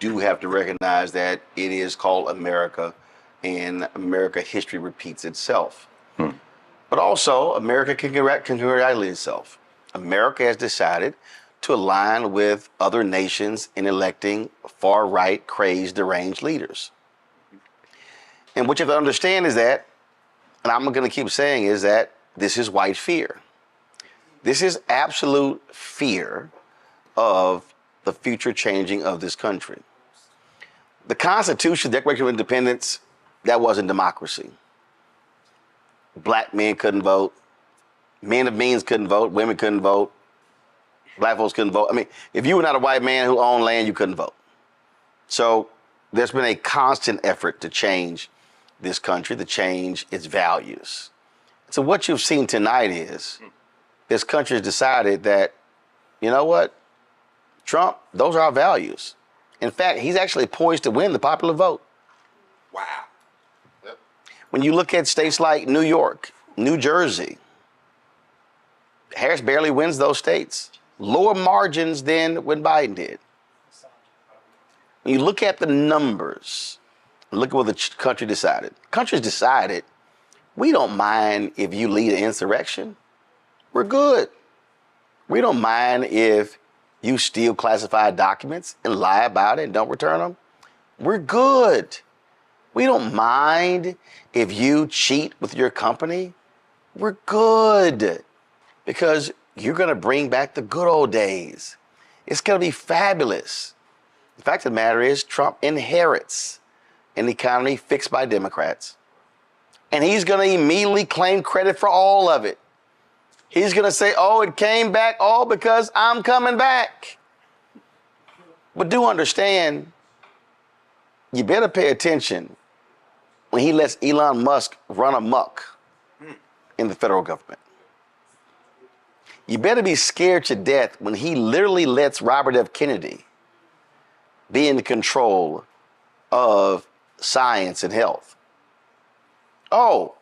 do have to recognize that it is called America, and America history repeats itself. But also, America can congratulate itself. America has decided to align with other nations in electing far-right, crazed, deranged leaders. And what you have to understand is that, and I'm going to keep saying, is that this is white fear. This is absolute fear of the future changing of this country. The Constitution, Declaration of Independence, that wasn't democracy. Black men couldn't vote. Men of means couldn't vote. Women couldn't vote. Black folks couldn't vote. I mean, if you were not a white man who owned land, you couldn't vote. So there's been a constant effort to change this country, to change its values. So what you've seen tonight is this country has decided that, you know what, Trump, those are our values. In fact, he's actually poised to win the popular vote. Wow. When you look at states like New York, New Jersey, Harris barely wins those states. Lower margins than when Biden did. When you look at the numbers, look at what the country decided. Country's decided, we don't mind if you lead an insurrection. We're good. We don't mind if you steal classified documents and lie about it and don't return them. We're good. We don't mind if you cheat with your company. We're good. Because you're going to bring back the good old days. It's going to be fabulous. The fact of the matter is, Trump inherits an economy fixed by Democrats. And he's going to immediately claim credit for all of it. He's going to say, oh, it came back all because I'm coming back. But do understand, you better pay attention when he lets Elon Musk run amok in the federal government. You better be scared to death when he literally lets Robert F. Kennedy be in control of science and health. Oh,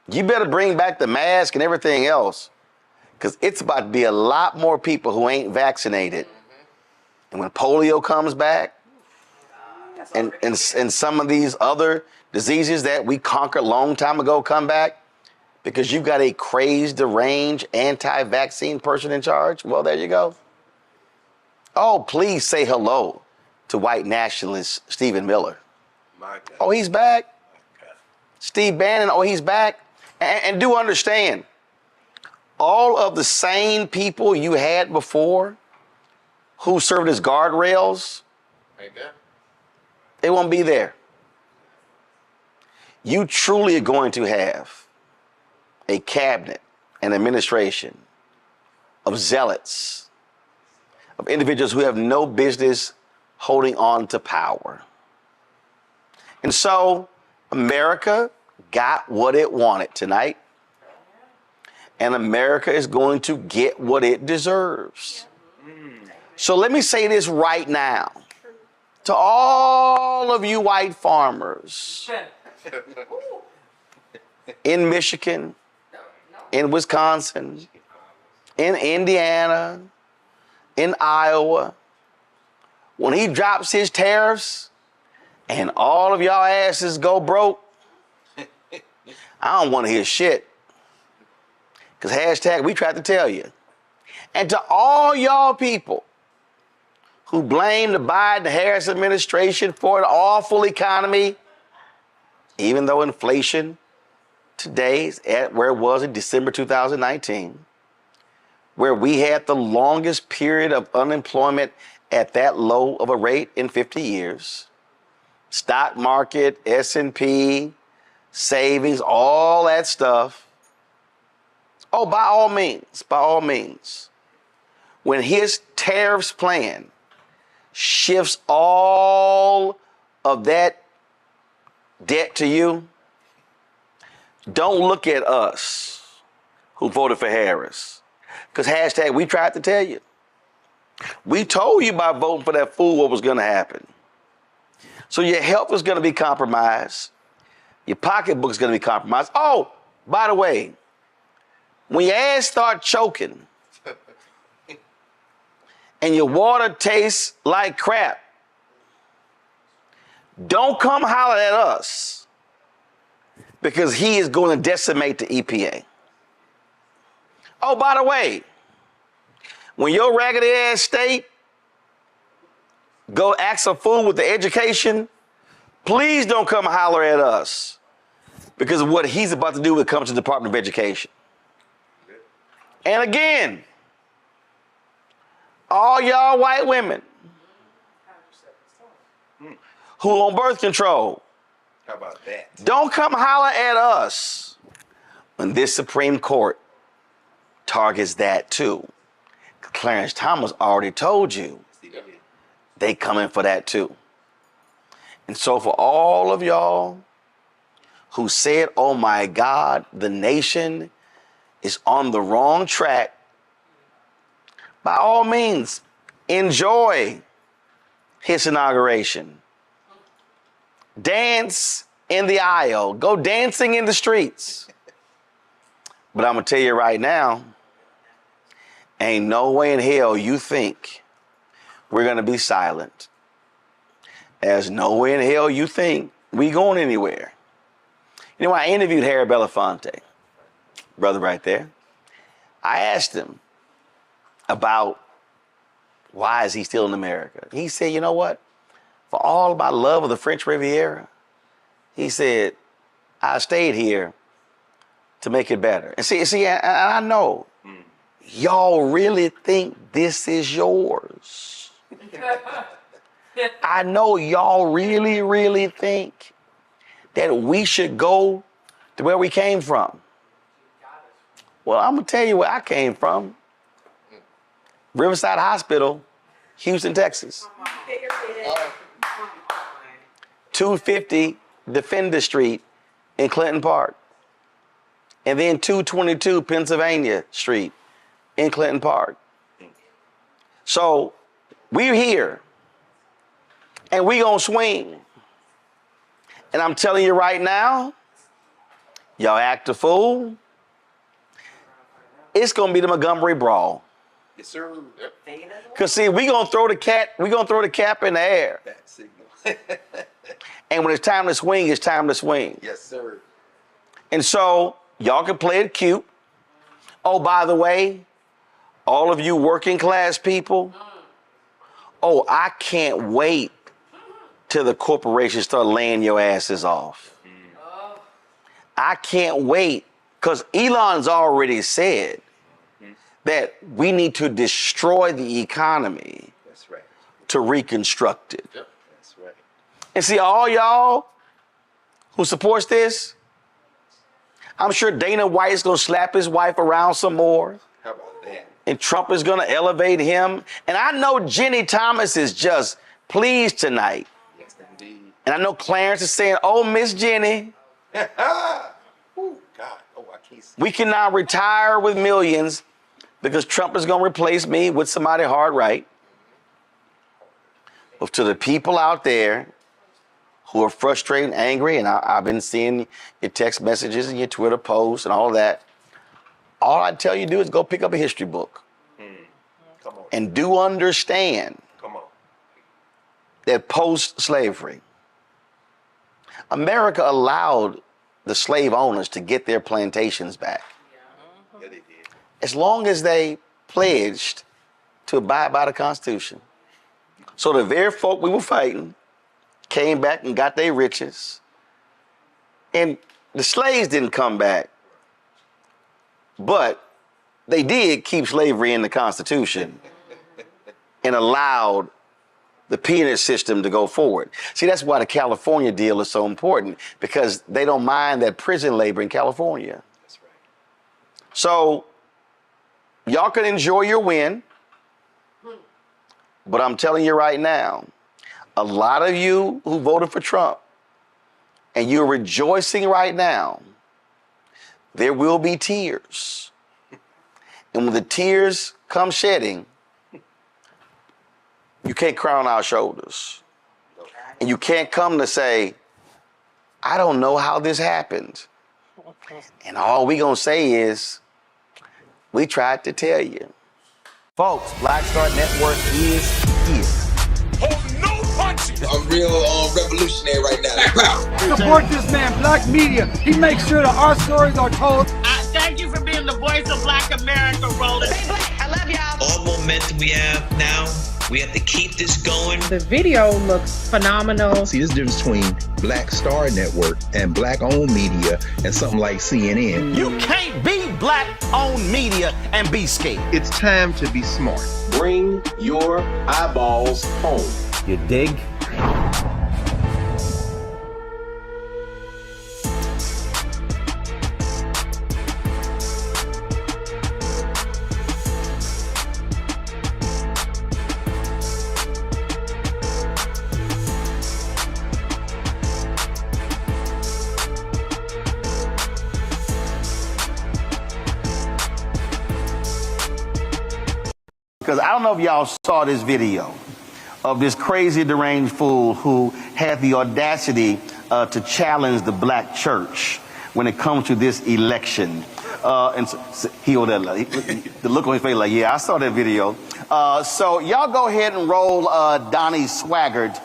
you better bring back the mask and everything else, because it's about to be a lot more people who ain't vaccinated. And when polio comes back, and some of these other diseases that we conquered a long time ago come back, because you've got a crazed, deranged, anti-vaccine person in charge, well, there you go. Oh, please say hello to white nationalist Stephen Miller. Oh, he's back. Steve Bannon, oh, he's back. And do understand, all of the sane people you had before who served as guardrails, they won't be there. You truly are going to have a cabinet, an administration of zealots, of individuals who have no business holding on to power. And so America got what it wanted tonight, and America is going to get what it deserves. So let me say this right now to all of you white farmers in Michigan, in Wisconsin, in Indiana, in Iowa, when he drops his tariffs and all of y'all asses go broke, I don't want to hear shit. Because hashtag, we tried to tell you. And to all y'all people who blame the Biden-Harris administration for an awful economy, even though inflation today is at where it was in December 2019, where we had the longest period of unemployment at that low of a rate in 50 years. Stock market, S&P, savings, all that stuff. Oh, by all means, when his tariffs plan shifts all of that debt to you, don't look at us who voted for Harris. Because hashtag, we tried to tell you. We told you by voting for that fool what was going to happen. So your health is going to be compromised. Your pocketbook is going to be compromised. Oh, by the way, when your ass start choking and your water tastes like crap, Don't come holler at us because he is going to decimate the EPA. Oh, by the way, when your raggedy ass state go ask a fool with the education, please don't come holler at us because of what he's about to do when it comes to the Department of Education. And again, all y'all white women who on birth control, how about that? Don't come holler at us when this Supreme Court targets that too. Clarence Thomas already told you they coming for that too. And so for all of y'all who said, oh my God, the nation is on the wrong track, by all means, enjoy his inauguration. Dance in the aisle. Go dancing in the streets. But I'm going to tell you right now, ain't no way in hell you think we're going to be silent. There's no way in hell you think we going anywhere. You know, I interviewed Harry Belafonte, brother right there. I asked him about why is he still in America. He said, you know what? For all my love of the French Riviera, he said, I stayed here to make it better. And see, I know y'all really think this is yours. I know y'all really, really think that we should go to where we came from. Well, I'm gonna tell you where I came from. Riverside Hospital, Houston, Texas. 250 Defender Street in Clinton Park. And then 222 Pennsylvania Street in Clinton Park. So we're here and we gonna swing. And I'm telling you right now, y'all act a fool. It's gonna be the Montgomery Brawl. Yes, sir. Cause see, we gonna throw the cap in the air. That signal. And when it's time to swing, it's time to swing. Yes, sir. And so y'all can play it cute. Oh, by the way, all of you working class people, oh, I can't wait till the corporations start laying your asses off. I can't wait, because Elon's already said that we need to destroy the economy. That's right. To reconstruct it. Yep. That's right. And see, all y'all who supports this, I'm sure Dana White's gonna slap his wife around some more. How about that? And Trump is gonna elevate him. And I know Jenny Thomas is just pleased tonight. Yes, indeed. And I know Clarence is saying, oh, Miss Jenny, Oh, God. Oh, I can't see. we can now retire with millions because Trump is gonna replace me with somebody hard right. But to the people out there who are frustrated and angry, and I've been seeing your text messages and your Twitter posts and all that, all I tell you to do is go pick up a history book. Come on. And do understand Come on. that post-slavery, America allowed the slave owners to get their plantations back. Yeah, they did. As long as they pledged to abide by the Constitution. So the very folk we were fighting came back and got their riches. And the slaves didn't come back. But they did keep slavery in the Constitution and allowed the peanut system to go forward. See, that's why the California deal is so important, because they don't mind that prison labor in California. That's right. So y'all can enjoy your win, but I'm telling you right now, a lot of you who voted for Trump and you're rejoicing right now, there will be tears. And when the tears come shedding, you can't cry on our shoulders. And you can't come to say, I don't know how this happened. And all we gonna say is, we tried to tell you. Folks, Black Star Network is here. Hold no punch you. I'm real revolutionary right now. Support this man, Black Media. He makes sure that our stories are told. Thank you for being the voice of Black America, Roland. Stay black. I love y'all. All momentum we have now, we have to keep this going. The video looks phenomenal. See, there's a difference between Black Star Network and Black-owned media and something like CNN. You can't be Black-owned media and be scared. It's time to be smart. Bring your eyeballs home. You dig? Because I don't know if y'all saw this video of this crazy deranged fool who had the audacity to challenge the black church when it comes to this election. And so he the look on his face like, yeah, I saw that video. So y'all go ahead and roll Donnie Swaggart,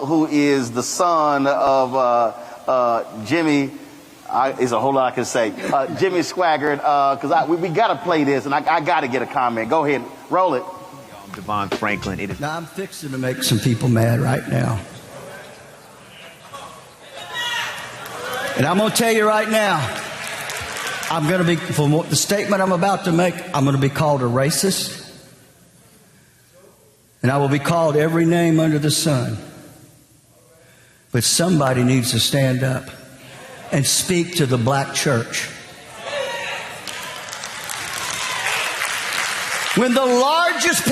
who is the son of Jimmy. It's a whole lot I can say. Jimmy Swaggart, because we got to play this, and I got to get a comment. Go ahead, roll it. Devon Franklin. Now I'm fixing to make some people mad right now. And I'm going to tell you right now, I'm going to be, for the statement I'm about to make, I'm going to be called a racist. And I will be called every name under the sun. But somebody needs to stand up and speak to the black church. When the largest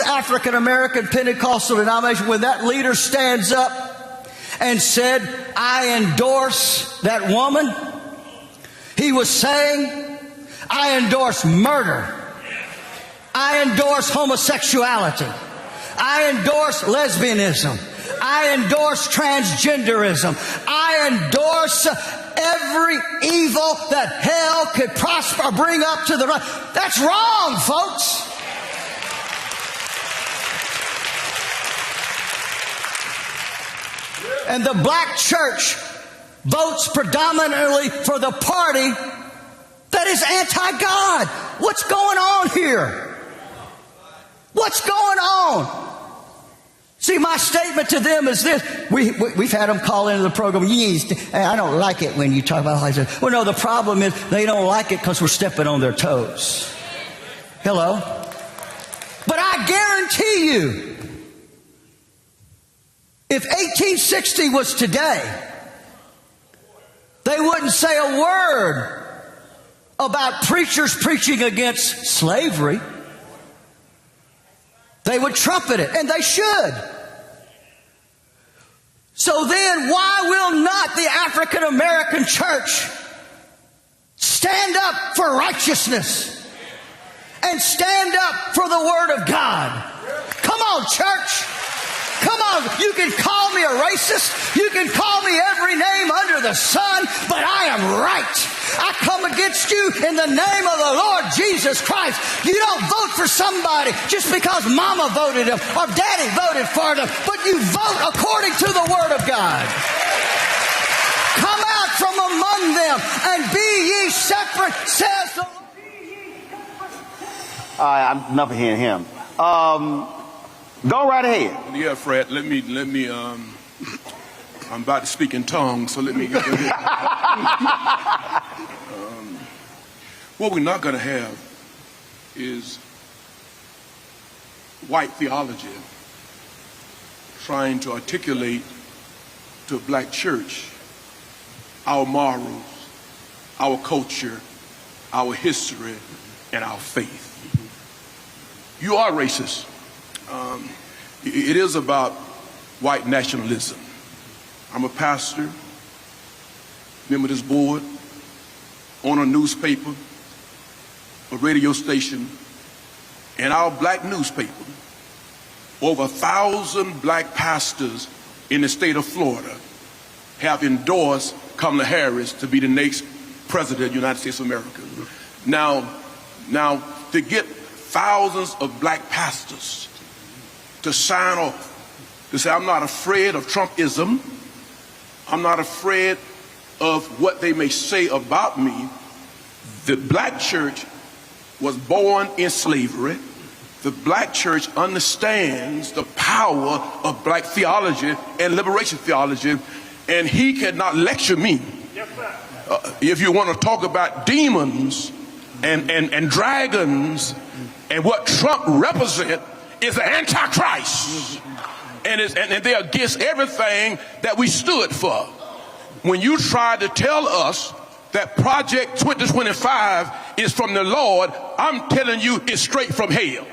African American Pentecostal denomination, when that leader stands up and said, I endorse that woman, he was saying, I endorse murder. I endorse homosexuality. I endorse lesbianism. I endorse transgenderism. I endorse every evil that hell could prosper or bring up to the right. That's wrong, folks. And the black church votes predominantly for the party that is anti-God. What's going on here? What's going on? See, my statement to them is this. We've had them call into the program. I don't like it when you talk about like that. Well, no, the problem is they don't like it because we're stepping on their toes. Hello? But I guarantee you, if 1860 was today, they wouldn't say a word about preachers preaching against slavery. They would trumpet it, and they should. So then, why will not the African American church stand up for righteousness and stand up for the Word of God? Come on, church. Come on. You can call me a racist. You can call me every name under the sun, but I am right. I come against you in the name of the Lord Jesus Christ. You don't vote for somebody just because mama voted them or daddy voted for them, but you vote according to the Word of God. Come out from among them and be ye separate, says the Lord. All right, I'm enough of hearing him. Go right ahead. Yeah, Fred, let me, I'm about to speak in tongues, so let me get what we're not going to have is white theology trying to articulate to a black church our morals, our culture, our history, and our faith. You are racist. It is about white nationalism. I'm a pastor, member of this board, own a newspaper, a radio station, and our black newspaper. Over 1,000 black pastors in the state of Florida have endorsed Kamala Harris to be the next president of the United States of America. Now, to get thousands of black pastors to sign off, to say, I'm not afraid of Trumpism. I'm not afraid of what they may say about me. The black church was born in slavery. The black church understands the power of black theology and liberation theology, and he cannot lecture me. If you want to talk about demons and dragons, and what Trump represents is an antichrist, and they're against everything that we stood for. When you try to tell us that Project 2025 is from the Lord, I'm telling you it's straight from hell.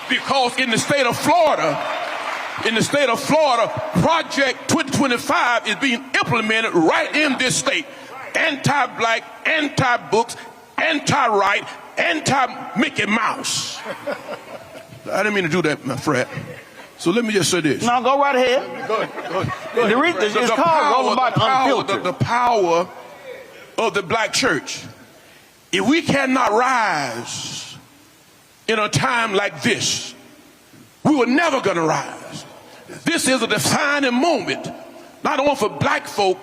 Because in the state of Florida, Project 2025 is being implemented right in this state. Anti-black, anti-books, anti-right, anti-Mickey Mouse. I didn't mean to do that, my friend. So let me just say this. No, go right ahead. Go ahead. It's called Roland by Unfiltered. The power of the black church. If we cannot rise in a time like this, we were never going to rise. This is a defining moment, not only for black folk,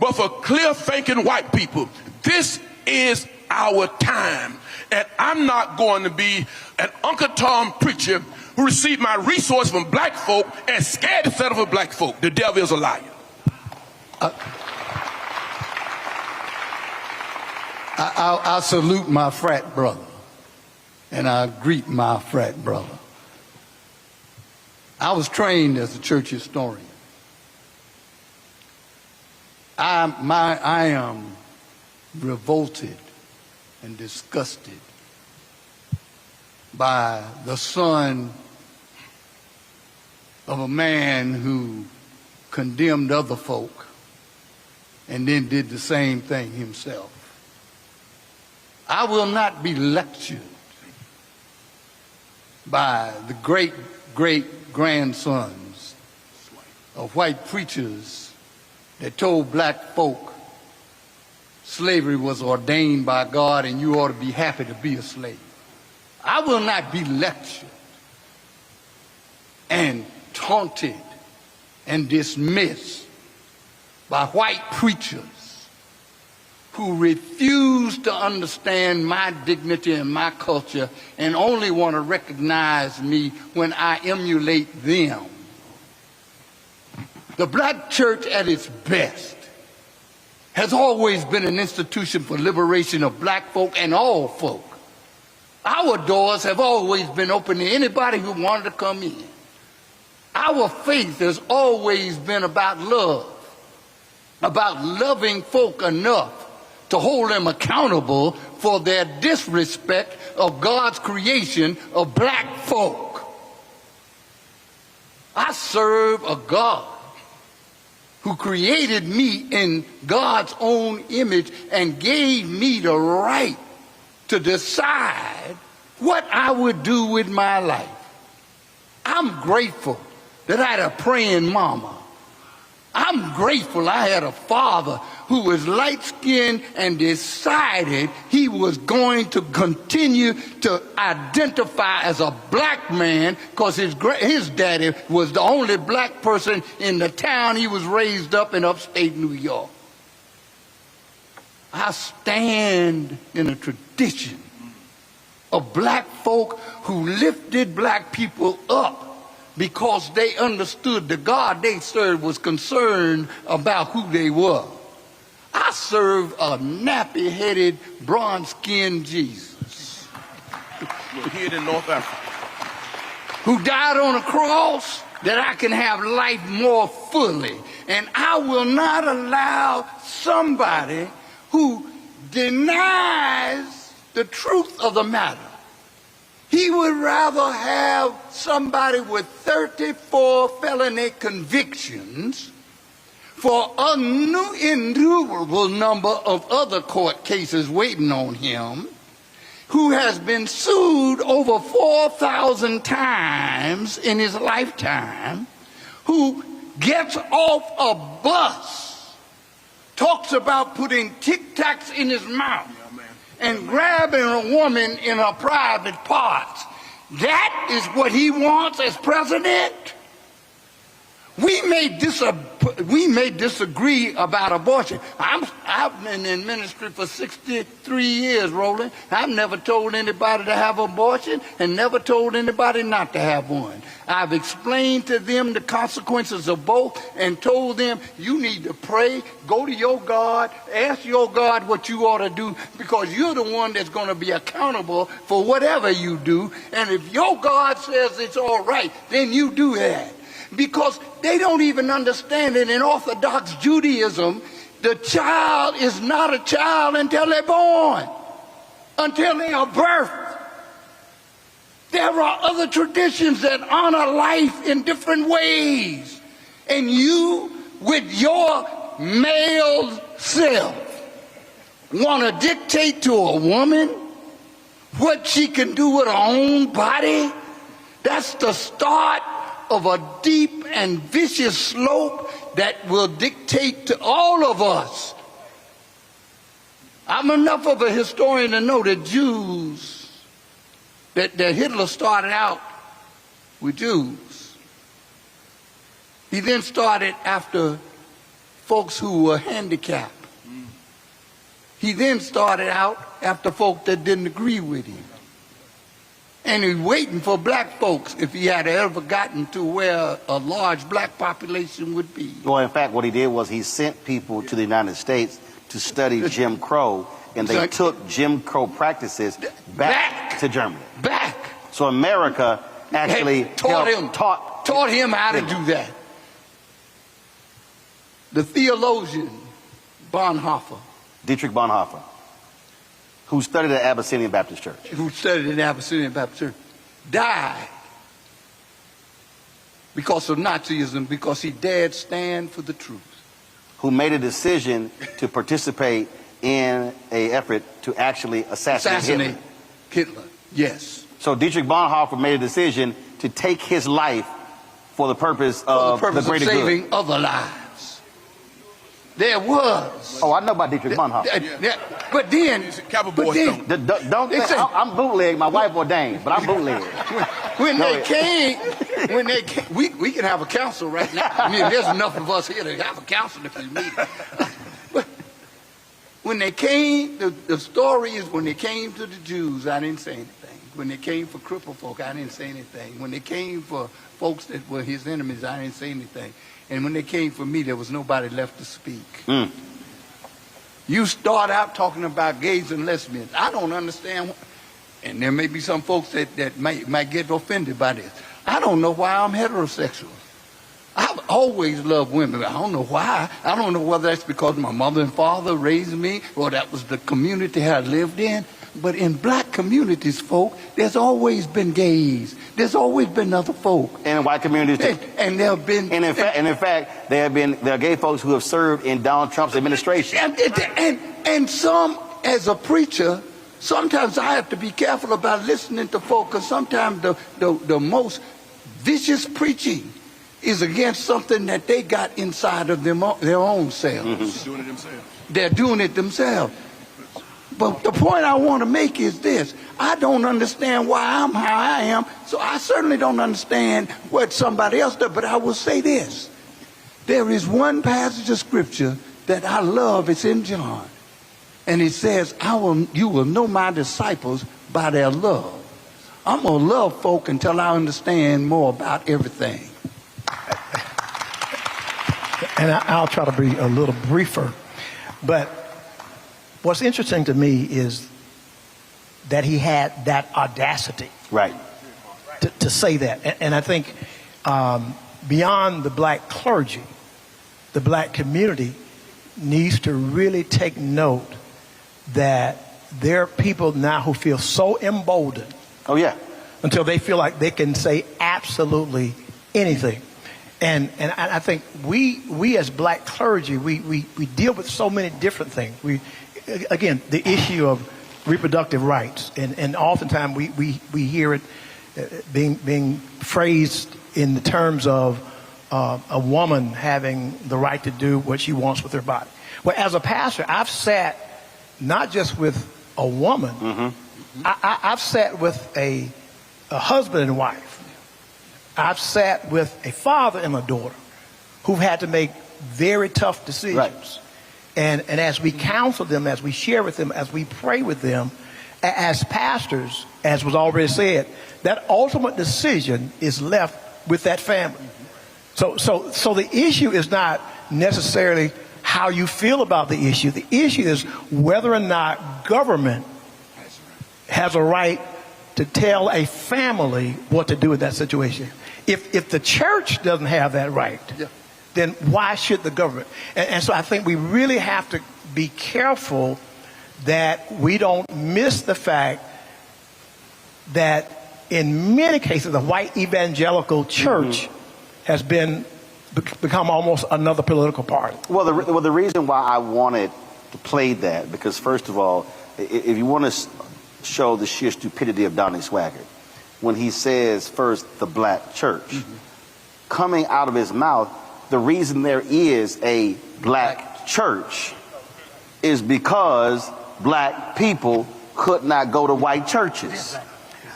but for clear-thinking white people. This is our time. And I'm not going to be an Uncle Tom preacher who received my resource from black folk and scared to settle for black folk. The devil is a liar. I salute my frat brother, and I greet my frat brother. I was trained as a church historian. I am revolted and disgusted by the son of a man who condemned other folk and then did the same thing himself. I will not be lectured by the great-great-grandsons of white preachers that told black folk slavery was ordained by God and you ought to be happy to be a slave. I will not be lectured and taunted and dismissed by white preachers who refuse to understand my dignity and my culture and only want to recognize me when I emulate them. The black church at its best has always been an institution for liberation of black folk and all folk. Our doors have always been open to anybody who wanted to come in. Our faith has always been about love, about loving folk enough to hold them accountable for their disrespect of God's creation of black folk. I serve a God who created me in God's own image and gave me the right to decide what I would do with my life. I'm grateful that I had a praying mama. I'm grateful I had a father who was light-skinned and decided he was going to continue to identify as a black man because his daddy was the only black person in the town he was raised up in upstate New York. I stand in a tradition of black folk who lifted black people up because they understood the God they served was concerned about who they were. I serve a nappy-headed, bronze-skinned Jesus. We're here in North Africa. Who died on a cross that I can have life more fully. And I will not allow somebody who denies the truth of the matter. He would rather have somebody with 34 felony convictions for an innumerable number of other court cases waiting on him, who has been sued over 4,000 times in his lifetime, who gets off a bus, talks about putting Tic Tacs in his mouth, and grabbing a woman in her private parts, that is what he wants as president. We may disagree about abortion. I've been in ministry for 63 years, Roland. I've never told anybody to have an abortion and never told anybody not to have one. I've explained to them the consequences of both and told them, you need to pray, go to your God, ask your God what you ought to do, because you're the one that's going to be accountable for whatever you do. And if your God says it's all right, then you do that. Because they don't even understand it. In Orthodox Judaism, the child is not a child until they're born, until they are birthed. There are other traditions that honor life in different ways. And you, with your male self, want to dictate to a woman what she can do with her own body? That's the start of a deep and vicious slope that will dictate to all of us. I'm enough of a historian to know that Jews, that Hitler started out with Jews. He then started after folks who were handicapped. He then started out after folks that didn't agree with him. And he's waiting for black folks if he had ever gotten to where a large black population would be. Well, in fact, what he did was he sent people to the United States to study Jim Crow, and they took Jim Crow practices back to Germany. Back. So America actually taught him how to do that. The theologian Bonhoeffer, Dietrich Bonhoeffer, who studied at Abyssinian Baptist Church. Died because of Nazism, because he dared stand for the truth. Who made a decision to participate in an effort to actually assassinate Hitler. Yes. So Dietrich Bonhoeffer made a decision to take his life for the purpose of the greater good. Saving other lives. There was. Oh, I know about Dietrich Bonhoeffer. But then, don't think I'm bootleg. My wife ordained, but I'm bootleg. When they came, we can have a council right now. I mean, there's enough of us here to have a council if you need it. But when they came, the story is when they came to the Jews, I didn't say anything. When they came for crippled folk, I didn't say anything. When they came for folks that were his enemies, I didn't say anything. And when they came for me, there was nobody left to speak. You start out talking about gays and lesbians. I don't understand. And there may be some folks that might get offended by this. I don't know why I'm heterosexual. I've always loved women. I don't know why. I don't know whether that's because my mother and father raised me or that was the community I lived in. But in black communities, folk, there's always been gays. There's always been other folk. And in white communities too. And there have been. And in fact, there are gay folks who have served in Donald Trump's administration. And some, as a preacher, sometimes I have to be careful about listening to folk, because sometimes the most vicious preaching is against something that they got inside of their own selves. They're doing it themselves. But the point I want to make is this. I don't understand why I'm how I am, so I certainly don't understand what somebody else does, but I will say this. There is one passage of scripture that I love. It's in John. And it says, you will know my disciples by their love. I'm going to love folk until I understand more about everything. And I'll try to be a little briefer. But what's interesting to me is that he had that audacity, right, to say that. And I think beyond the black clergy, the black community needs to really take note that there are people now who feel so emboldened. Oh yeah. Until they feel like they can say absolutely anything. And I think we as black clergy, we deal with so many different things. Again, the issue of reproductive rights, and oftentimes we hear it being phrased in the terms of a woman having the right to do what she wants with her body. Well, as a pastor, I've sat not just with a woman, I've sat with a a husband and wife. I've sat with a father and a daughter who've had to make very tough decisions. Right. And as we counsel them, as we share with them, as we pray with them, as pastors, as was already said, that ultimate decision is left with that family. So the issue is not necessarily how you feel about the issue. The issue is whether or not government has a right to tell a family what to do in that situation. If the church doesn't have that right, then why should the government? And so I think we really have to be careful that we don't miss the fact that in many cases the white evangelical church has become almost another political party. Well, the reason why I wanted to play that, because first of all, if you want to show the sheer stupidity of Donnie Swaggart, when he says first the black church, coming out of his mouth, the reason there is a black church is because black people could not go to white churches.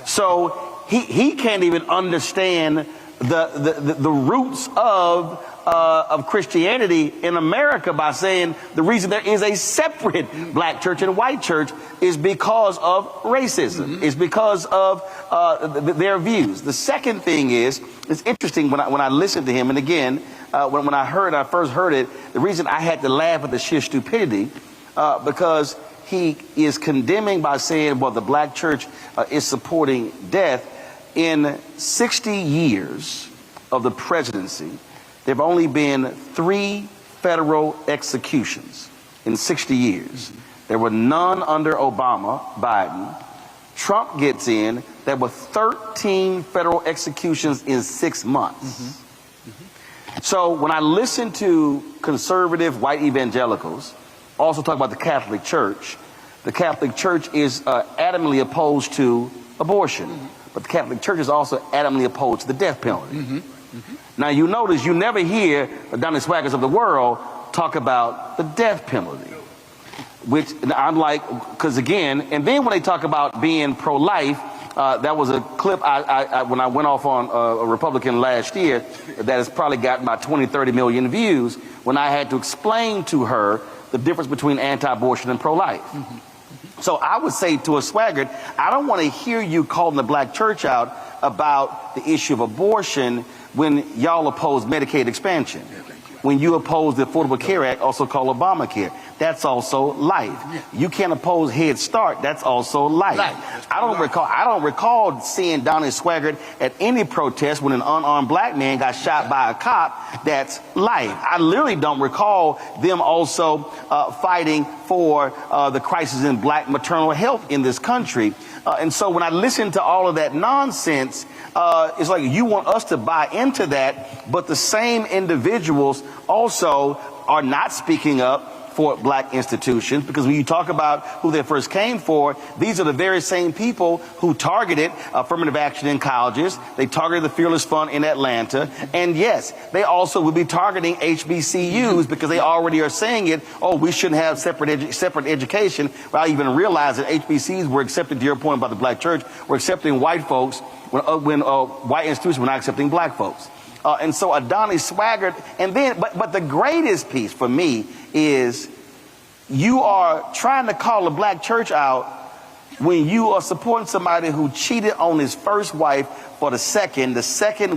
So he can't even understand the roots of Christianity in America by saying the reason there is a separate black church and white church is because of racism. It's because of their views. The second thing is, it's interesting when I listened to him, and again, when I first heard it, the reason I had to laugh at the sheer stupidity, because he is condemning by saying, well, the black church is supporting death. In 60 years of the presidency, there have only been 3 federal executions in 60 years. There were none under Obama, Biden. Trump gets in. There were 13 federal executions in 6 months. So when I listen to conservative white evangelicals also talk about the Catholic Church is adamantly opposed to abortion. But the Catholic Church is also adamantly opposed to the death penalty. Now you notice you never hear the Donnie Swaggarts of the world talk about the death penalty, which I'm like, because again, and then when they talk about being pro-life, that was a clip when I went off on a Republican last year that has probably gotten about 20, 30 million views, when I had to explain to her the difference between anti-abortion and pro-life. So I would say to a Swaggart, I don't want to hear you calling the black church out about the issue of abortion when y'all oppose Medicaid expansion. When you oppose the Affordable Care Act, also called Obamacare. That's also life. You can't oppose Head Start. That's also life. I don't recall seeing Donnie Swaggart at any protest when an unarmed black man got shot by a cop. That's life. I literally don't recall them also fighting for the crisis in black maternal health in this country. And so when I listen to all of that nonsense, it's like you want us to buy into that, but the same individuals also are not speaking up for black institutions, because when you talk about who they first came for, these are the very same people who targeted affirmative action in colleges. They targeted the Fearless Fund in Atlanta. And yes, they also will be targeting HBCUs because they already are saying it. Oh, we shouldn't have separate education. Without even realize that HBCUs were accepted, to your point about the black church, were accepting white folks when white institutions were not accepting black folks. And so Donnie Swaggart, and then, but the greatest piece for me is you are trying to call the black church out when you are supporting somebody who cheated on his first wife for the second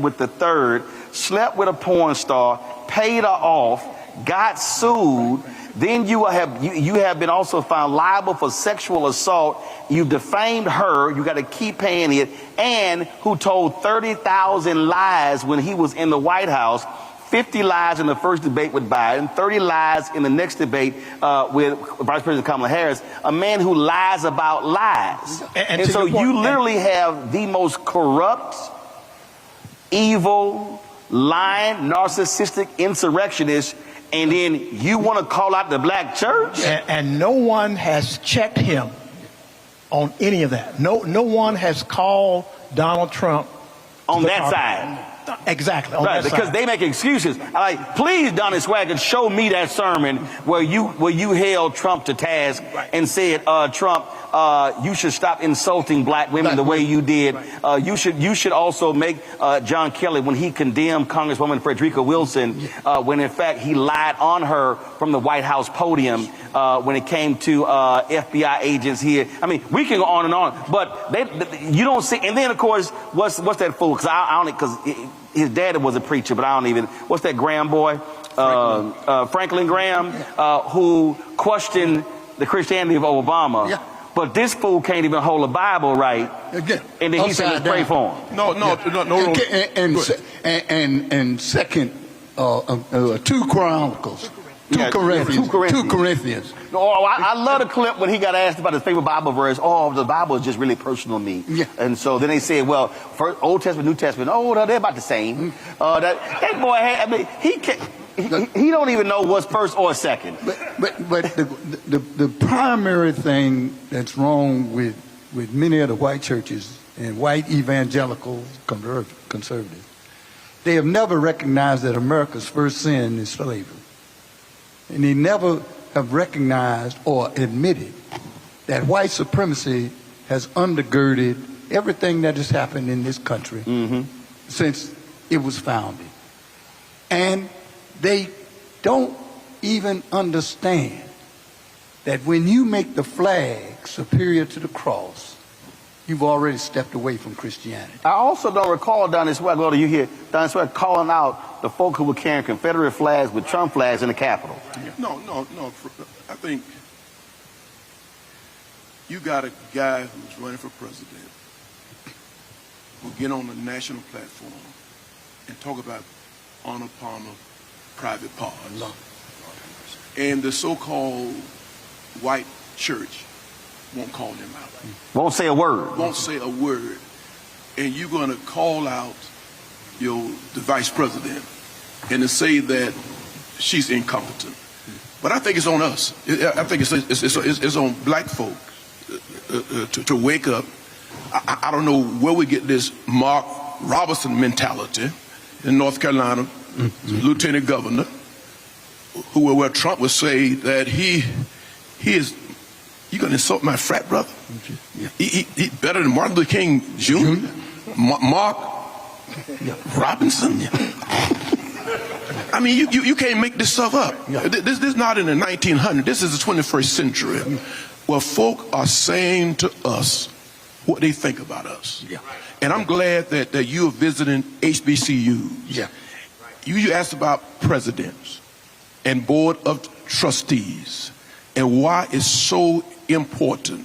with the third, slept with a porn star, paid her off, got sued. Then you have been also found liable for sexual assault. You defamed her. You got to keep paying it. And who told 30,000 lies when he was in the White House. 50 lies in the first debate with Biden, 30 lies in the next debate with Vice President Kamala Harris, a man who lies about lies. And so you literally have the most corrupt, evil, lying, narcissistic insurrectionist, and then you want to call out the black church? And no one has checked him on any of that. No one has called Donald Trump on that side. Exactly. Right, because they make excuses. Like, please, Donnie Swagger, show me that sermon where you held Trump to task and said, Trump, you should stop insulting black women the way you did. You should also make John Kelly, when he condemned Congresswoman Frederica Wilson, when in fact he lied on her from the White House podium when it came to FBI agents here. I mean, we can go on and on, but you don't see. And then of course, what's that fool? Because his daddy was a preacher, but I don't even. What's that Graham boy? Franklin Graham, who questioned the Christianity of Obama. Yeah. But this fool can't even hold a Bible right. Again, and then he said, let's pray for him. No. And second, 2 Chronicles. 2 Corinthians. No, I love the clip when he got asked about his favorite Bible verse. Oh, the Bible is just really personal to me. Yeah. And so then they said, well, for Old Testament, New Testament, they're about the same. That boy, I mean, he don't even know what's first or second. But the primary thing that's wrong with many of the white churches and white evangelical conservatives, they have never recognized that America's first sin is slavery. And they never have recognized or admitted that white supremacy has undergirded everything that has happened in this country since it was founded. And they don't even understand that when you make the flag superior to the cross, you've already stepped away from Christianity. I also don't recall, Donnie Swagger, you hear Donnie Swagger calling out the folk who were carrying Confederate flags with Trump flags in the Capitol. No. I think you got a guy who's running for president who get on the national platform and talk about honor Palmer private parts. And the so-called white church won't call them out. Won't say a word. Won't say a word. And you're going to call out the vice president and to say that she's incompetent. But I think it's on us. I think it's on black folk to wake up. I don't know where we get this Mark Robertson mentality in North Carolina, lieutenant governor, where Trump would say that he is. You gonna insult my frat brother? He better than Martin Luther King Jr. Mark Robinson. I mean, you can't make this stuff up. This is not in the 1900s. This is the 21st century, where folk are saying to us what they think about us. And I'm glad that you are visiting HBCUs. You asked about presidents and board of trustees and why it's so important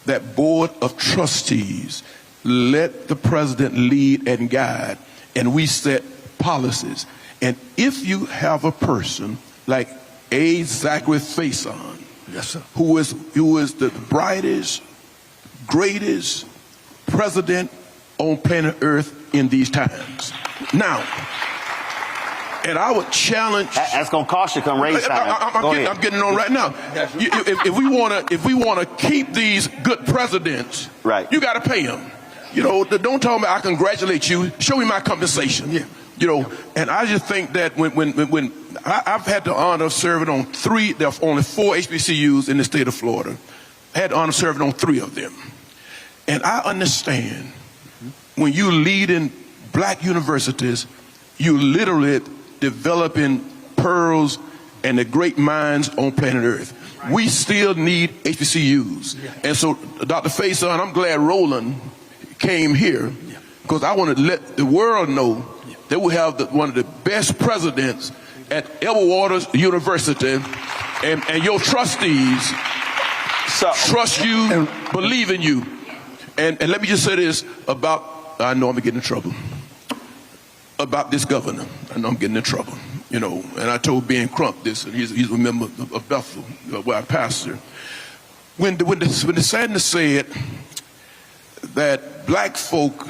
that board of trustees let the president lead and guide, and we set policies. And if you have a person like A. Zachary Faison, who is the brightest, greatest president on planet Earth in these times. Now, and I would challenge. That's gonna cost you come raise time. I'm getting on right now. If we wanna keep these good presidents, right, you gotta pay them. Don't tell me I congratulate you. Show me my compensation. And I just think that when I've had the honor of serving on 3, there are only 4 HBCUs in the state of Florida. I had the honor of serving on 3 of them. And I understand when you lead in black universities, you literally developing pearls and the great minds on planet Earth. We still need HBCUs. And so, Dr. Faison, I'm glad Roland came here because I want to let the world know that we have one of the best presidents at Edward University, and your trustees trust you and believe in you. And let me just say this about, I know I'm getting in trouble, about this governor. I know I'm getting in trouble, and I told Ben Crump this, and he's a member of Bethel, where I pastor. When DeSantis said that black folk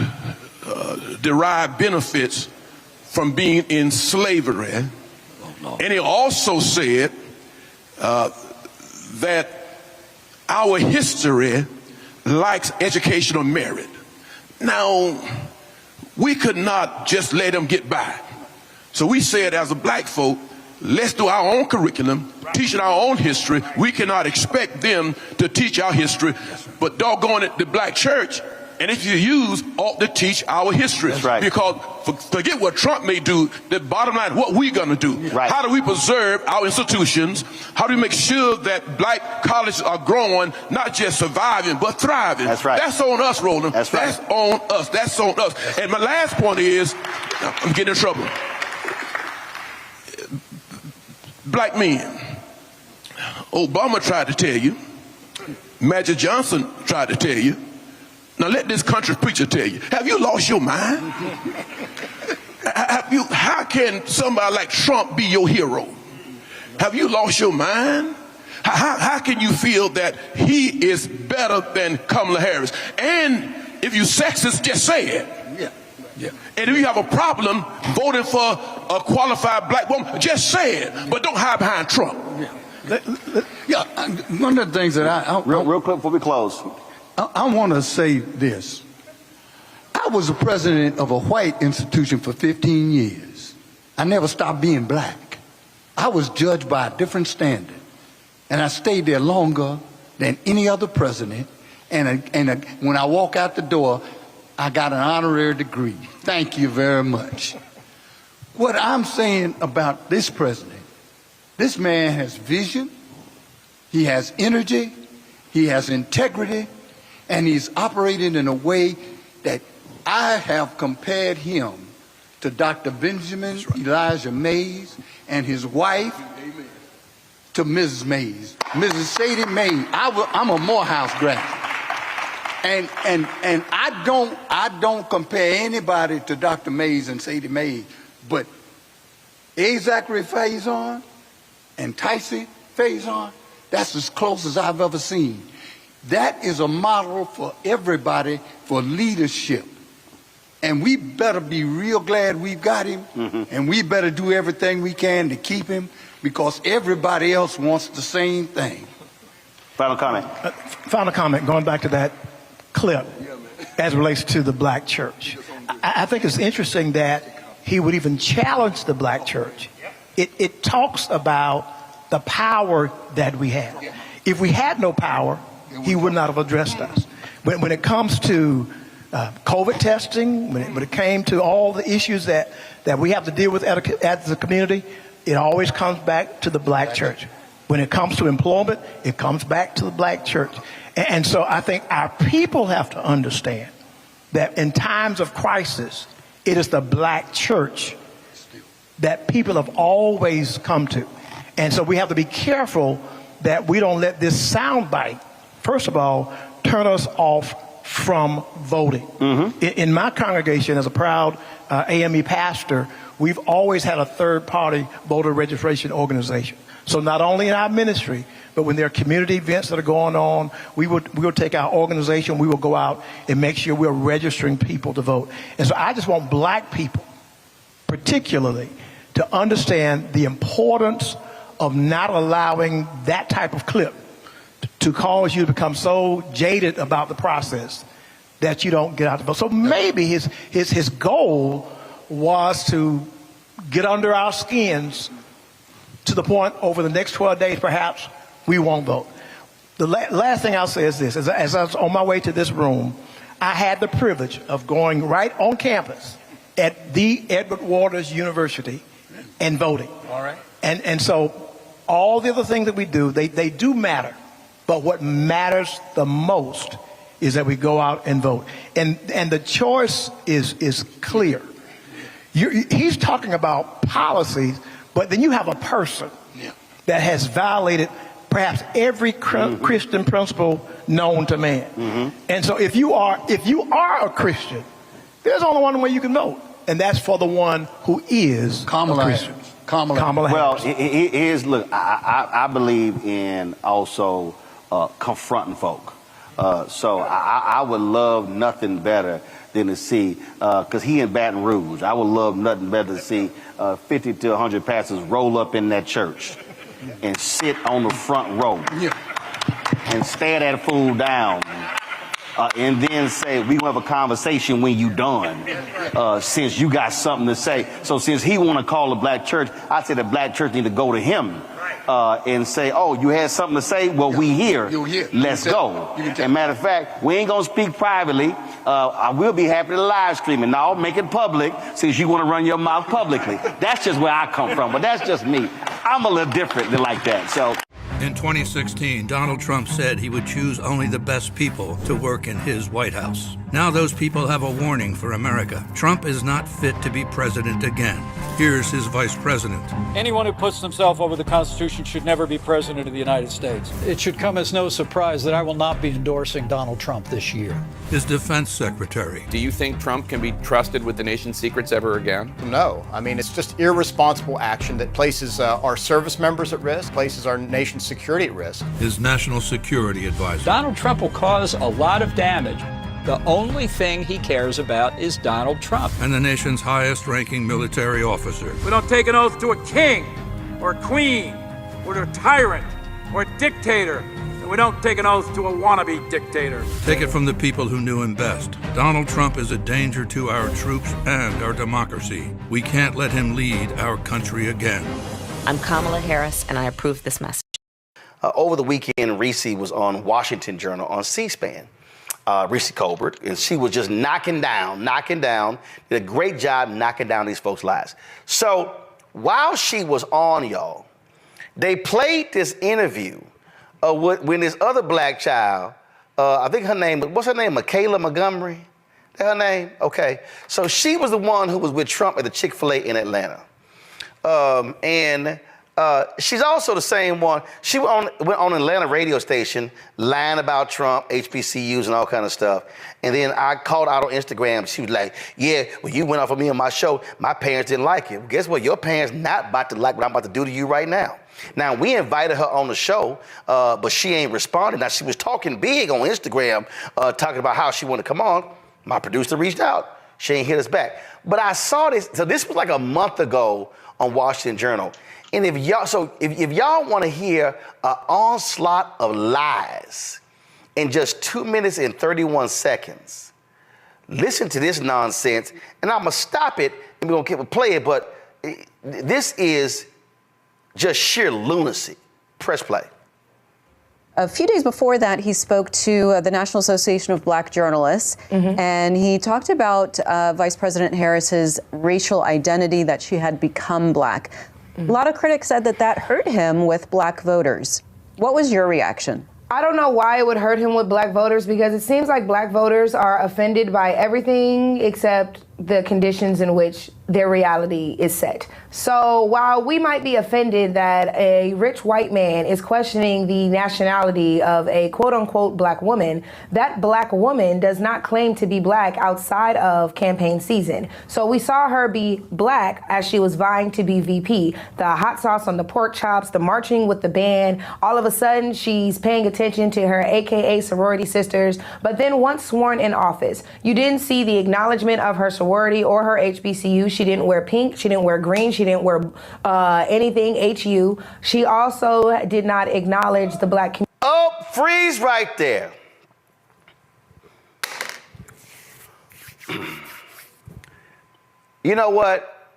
derive benefits from being in slavery, and he also said that our history lacks educational merit. Now, we could not just let them get by. So we said, as a black folk, let's do our own curriculum, teaching our own history. We cannot expect them to teach our history, but doggone it, the black church, and if you use, ought to teach our history. That's right. Because forget what Trump may do, the bottom line, what we gonna do. Right. How do we preserve our institutions? How do we make sure that black colleges are growing, not just surviving, but thriving? That's right. That's on us, Roland. That's right. That's on us. That's on us. And my last point is, I'm getting in trouble. Black men. Obama tried to tell you. Magic Johnson tried to tell you. Now let this country preacher tell you, have you lost your mind? How can somebody like Trump be your hero? Have you lost your mind? How can you feel that he is better than Kamala Harris? And if you sexist, just say it. Yeah. And if you have a problem voting for a qualified black woman, just say it, but don't hide behind Trump. One of the things that real quick before we close, I want to say this. I was the president of a white institution for 15 years. I never stopped being black. I was judged by a different standard, and I stayed there longer than any other president. And when I walk out the door, I got an honorary degree. Thank you very much. What I'm saying about this president, this man has vision, he has energy, he has integrity, and he's operating in a way that I have compared him to Dr. Benjamin Elijah Mays and his wife to Mrs. Mays, Mrs. Sadie Mays. I'm a Morehouse graduate. And I don't compare anybody to Dr. Mays and Sadie Mays, but A. Zachary Faison and Tyson Faison, that's as close as I've ever seen. That is a model for everybody for leadership. And we better be real glad we've got him, and we better do everything we can to keep him, because everybody else wants the same thing. Final comment. Final comment, going back to that clip as it relates to the black church. I think it's interesting that he would even challenge the black church. It talks about the power that we have. If we had no power, he would not have addressed us. When it comes to COVID testing, when it came to all the issues that we have to deal with as a community, it always comes back to the black church. When it comes to employment, it comes back to the black church. And so I think our people have to understand that in times of crisis, it is the black church that people have always come to. And so we have to be careful that we don't let this soundbite, first of all, turn us off from voting. In my congregation, as a proud AME pastor, we've always had a third-party voter registration organization. So not only in our ministry, but when there are community events that are going on, we will take our organization, we will go out and make sure we're registering people to vote. And so I just want black people, particularly, to understand the importance of not allowing that type of clip to cause you to become so jaded about the process that you don't get out the vote. So maybe his goal was to get under our skins to the point over the next 12 days, perhaps, we won't vote. The last thing I'll say is this. As I was on my way to this room, I had the privilege of going right on campus at the Edward Waters University and voting. All right. And so all the other things that we do, they do matter. But what matters the most is that we go out and vote. And the choice is clear. He's talking about policies, but then you have a person that has violated perhaps every Christian principle known to man. And so if you are a Christian, there's only one way you can vote, and that's for the one who is a Christian. Kamala Well, Harris. look, I believe in also confronting folk. So I would love nothing better than to see, because he in Baton Rouge, I would love nothing better to see 50 to 100 pastors roll up in that church and sit on the front row and stare that fool down and then say, we gonna have a conversation when you done, since you got something to say. So since he want to call the black church, I said the black church need to go to him and say, oh, you had something to say? Well, we here. Let's go. And matter of fact, we ain't gonna speak privately. I will be happy to live stream it. Now, make it public since you want to run your mouth publicly. That's just where I come from, but that's just me. I'm a little different than like that, so. In 2016, Donald Trump said he would choose only the best people to work in his White House. Now those people have a warning for America. Trump is not fit to be president again. Here's his vice president. Anyone who puts themselves over the Constitution should never be president of the United States. It should come as no surprise that I will not be endorsing Donald Trump this year. His defense secretary. Do you think Trump can be trusted with the nation's secrets ever again? No. I mean, it's just irresponsible action that places our service members at risk, places our nation's security at risk. His national security advisor. Donald Trump will cause a lot of damage. The only thing he cares about is Donald Trump. And the nation's highest ranking military officer. We don't take an oath to a king or a queen or to a tyrant or a dictator. And we don't take an oath to a wannabe dictator. Take it from the people who knew him best. Donald Trump is a danger to our troops and our democracy. We can't let him lead our country again. I'm Kamala Harris, and I approve this message. Over the weekend, Reese was on Washington Journal on C-SPAN. Reese Colbert, and she was just knocking down, did a great job knocking down these folks' lives. So while she was on, y'all, they played this interview when this other black child, I think her name, what's her name, Michaela Montgomery? That her name? Okay. So she was the one who was with Trump at the Chick-fil-A in Atlanta. She's also the same one. She went on an Atlanta radio station lying about Trump, HBCUs, and all kind of stuff. And then I called out on Instagram. She was like, yeah, when you went off of me on my show, my parents didn't like it. Well, guess what? Your parents not about to like what I'm about to do to you right now. Now, we invited her on the show, but she ain't responded. Now, she was talking big on Instagram, talking about how she wanted to come on. My producer reached out. She ain't hit us back. But I saw this. So this was like a month ago on Washington Journal. And if y'all want to hear an onslaught of lies in just 2 minutes and 31 seconds, listen to this nonsense. And I'm going to stop it and we're going to play it. But this is just sheer lunacy. Press play. A few days before that, he spoke to the National Association of Black Journalists, and he talked about Vice President Harris's racial identity, that she had become black. A lot of critics said that hurt him with black voters. What was your reaction? I don't know why it would hurt him with black voters, because it seems like black voters are offended by everything except the conditions in which their reality is set. So while we might be offended that a rich white man is questioning the nationality of a quote unquote black woman, that black woman does not claim to be black outside of campaign season. So we saw her be black as she was vying to be VP. The hot sauce on the pork chops, the marching with the band, all of a sudden she's paying attention to her AKA sorority sisters. But then once sworn in office, you didn't see the acknowledgement of her sorority or her HBCU. She didn't wear pink, she didn't wear green, she didn't wear anything HU. She also did not acknowledge the black community. Oh, freeze right there. You know what?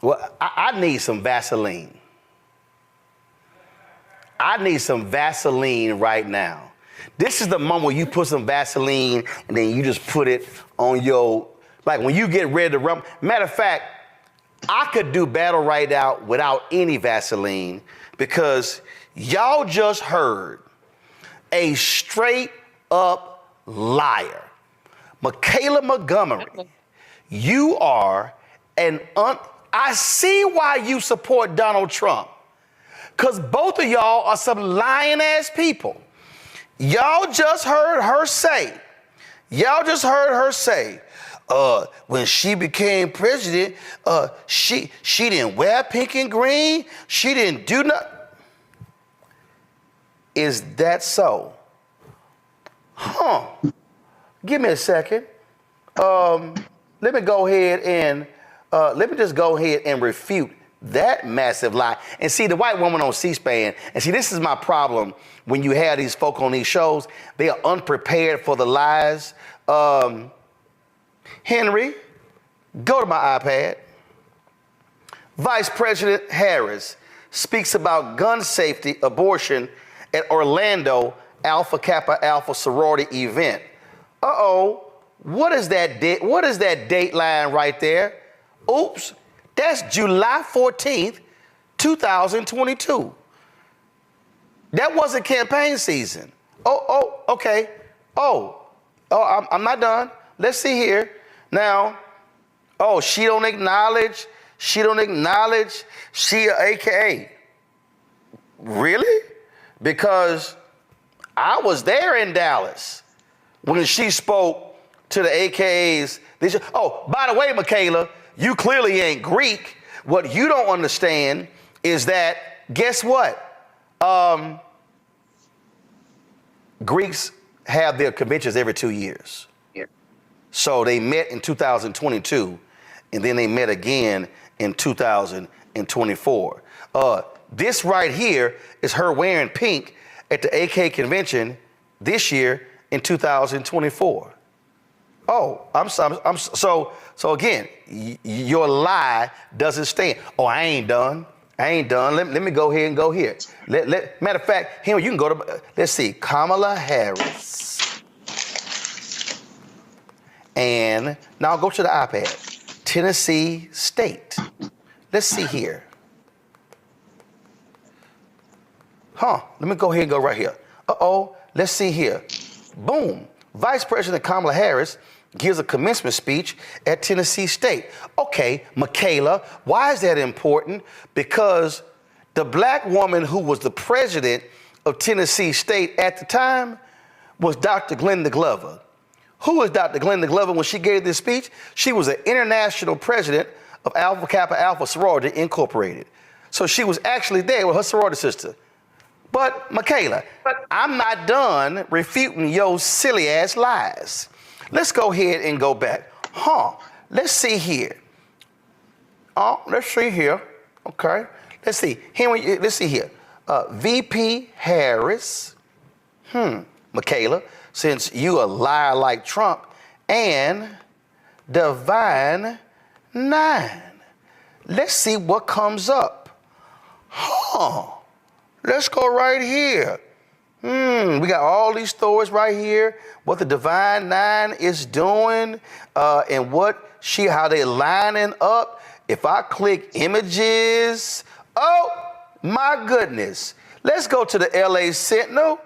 Well, I need some Vaseline. I need some Vaseline right now. This is the moment where you put some Vaseline and then you just put it on your, like when you get ready to run. Matter of fact, I could do battle right now without any Vaseline, because y'all just heard a straight up liar. Michaela Montgomery, you are I see why you support Donald Trump, because both of y'all are some lying ass people. Y'all just heard her say, when she became president, she didn't wear pink and green. She didn't do nothing. Is that so? Huh. Give me a second. Let me just go ahead and refute that massive lie. And see, the white woman on C-SPAN, and see, this is my problem when you have these folk on these shows, they are unprepared for the lies. Henry, go to my iPad. Vice President Harris speaks about gun safety, abortion at Orlando Alpha Kappa Alpha sorority event. Uh-oh, what is that date line right there? Oops, that's July 14th, 2022. That wasn't campaign season. Okay. I'm not done. Let's see here. Now, she don't acknowledge, she AKA. Really? Because I was there in Dallas when she spoke to the AKAs. By the way, Michaela, you clearly ain't Greek. What you don't understand is that, guess what? Greeks have their conventions every 2 years. Yeah. So they met in 2022, and then they met again in 2024. This right here is her wearing pink at the AK convention this year in 2024. So again, your lie doesn't stand. I ain't done. Let me go ahead and go here. Matter of fact, Henry, you can go to, let's see, Kamala Harris. And now go to the iPad. Tennessee State. Let's see here. Let me go ahead and go right here. Let's see here. Boom. Vice President Kamala Harris gives a commencement speech at Tennessee State. Okay, Michaela, why is that important? Because the black woman who was the president of Tennessee State at the time was Dr. Glenda Glover. Who was Dr. Glenda Glover when she gave this speech? She was an international president of Alpha Kappa Alpha Sorority Incorporated. So she was actually there with her sorority sister. But Michaela, I'm not done refuting your silly ass lies. Let's go ahead and go back. Let's see here. Let's see here. Okay. Let's see. Let's see here. VP Harris. Michaela, since you a liar like Trump, and Divine 9. Let's see what comes up. Let's go right here. We got all these stories right here, what the Divine 9 is doing, and how they lining up. If I click images, my goodness. Let's go to the LA Sentinel.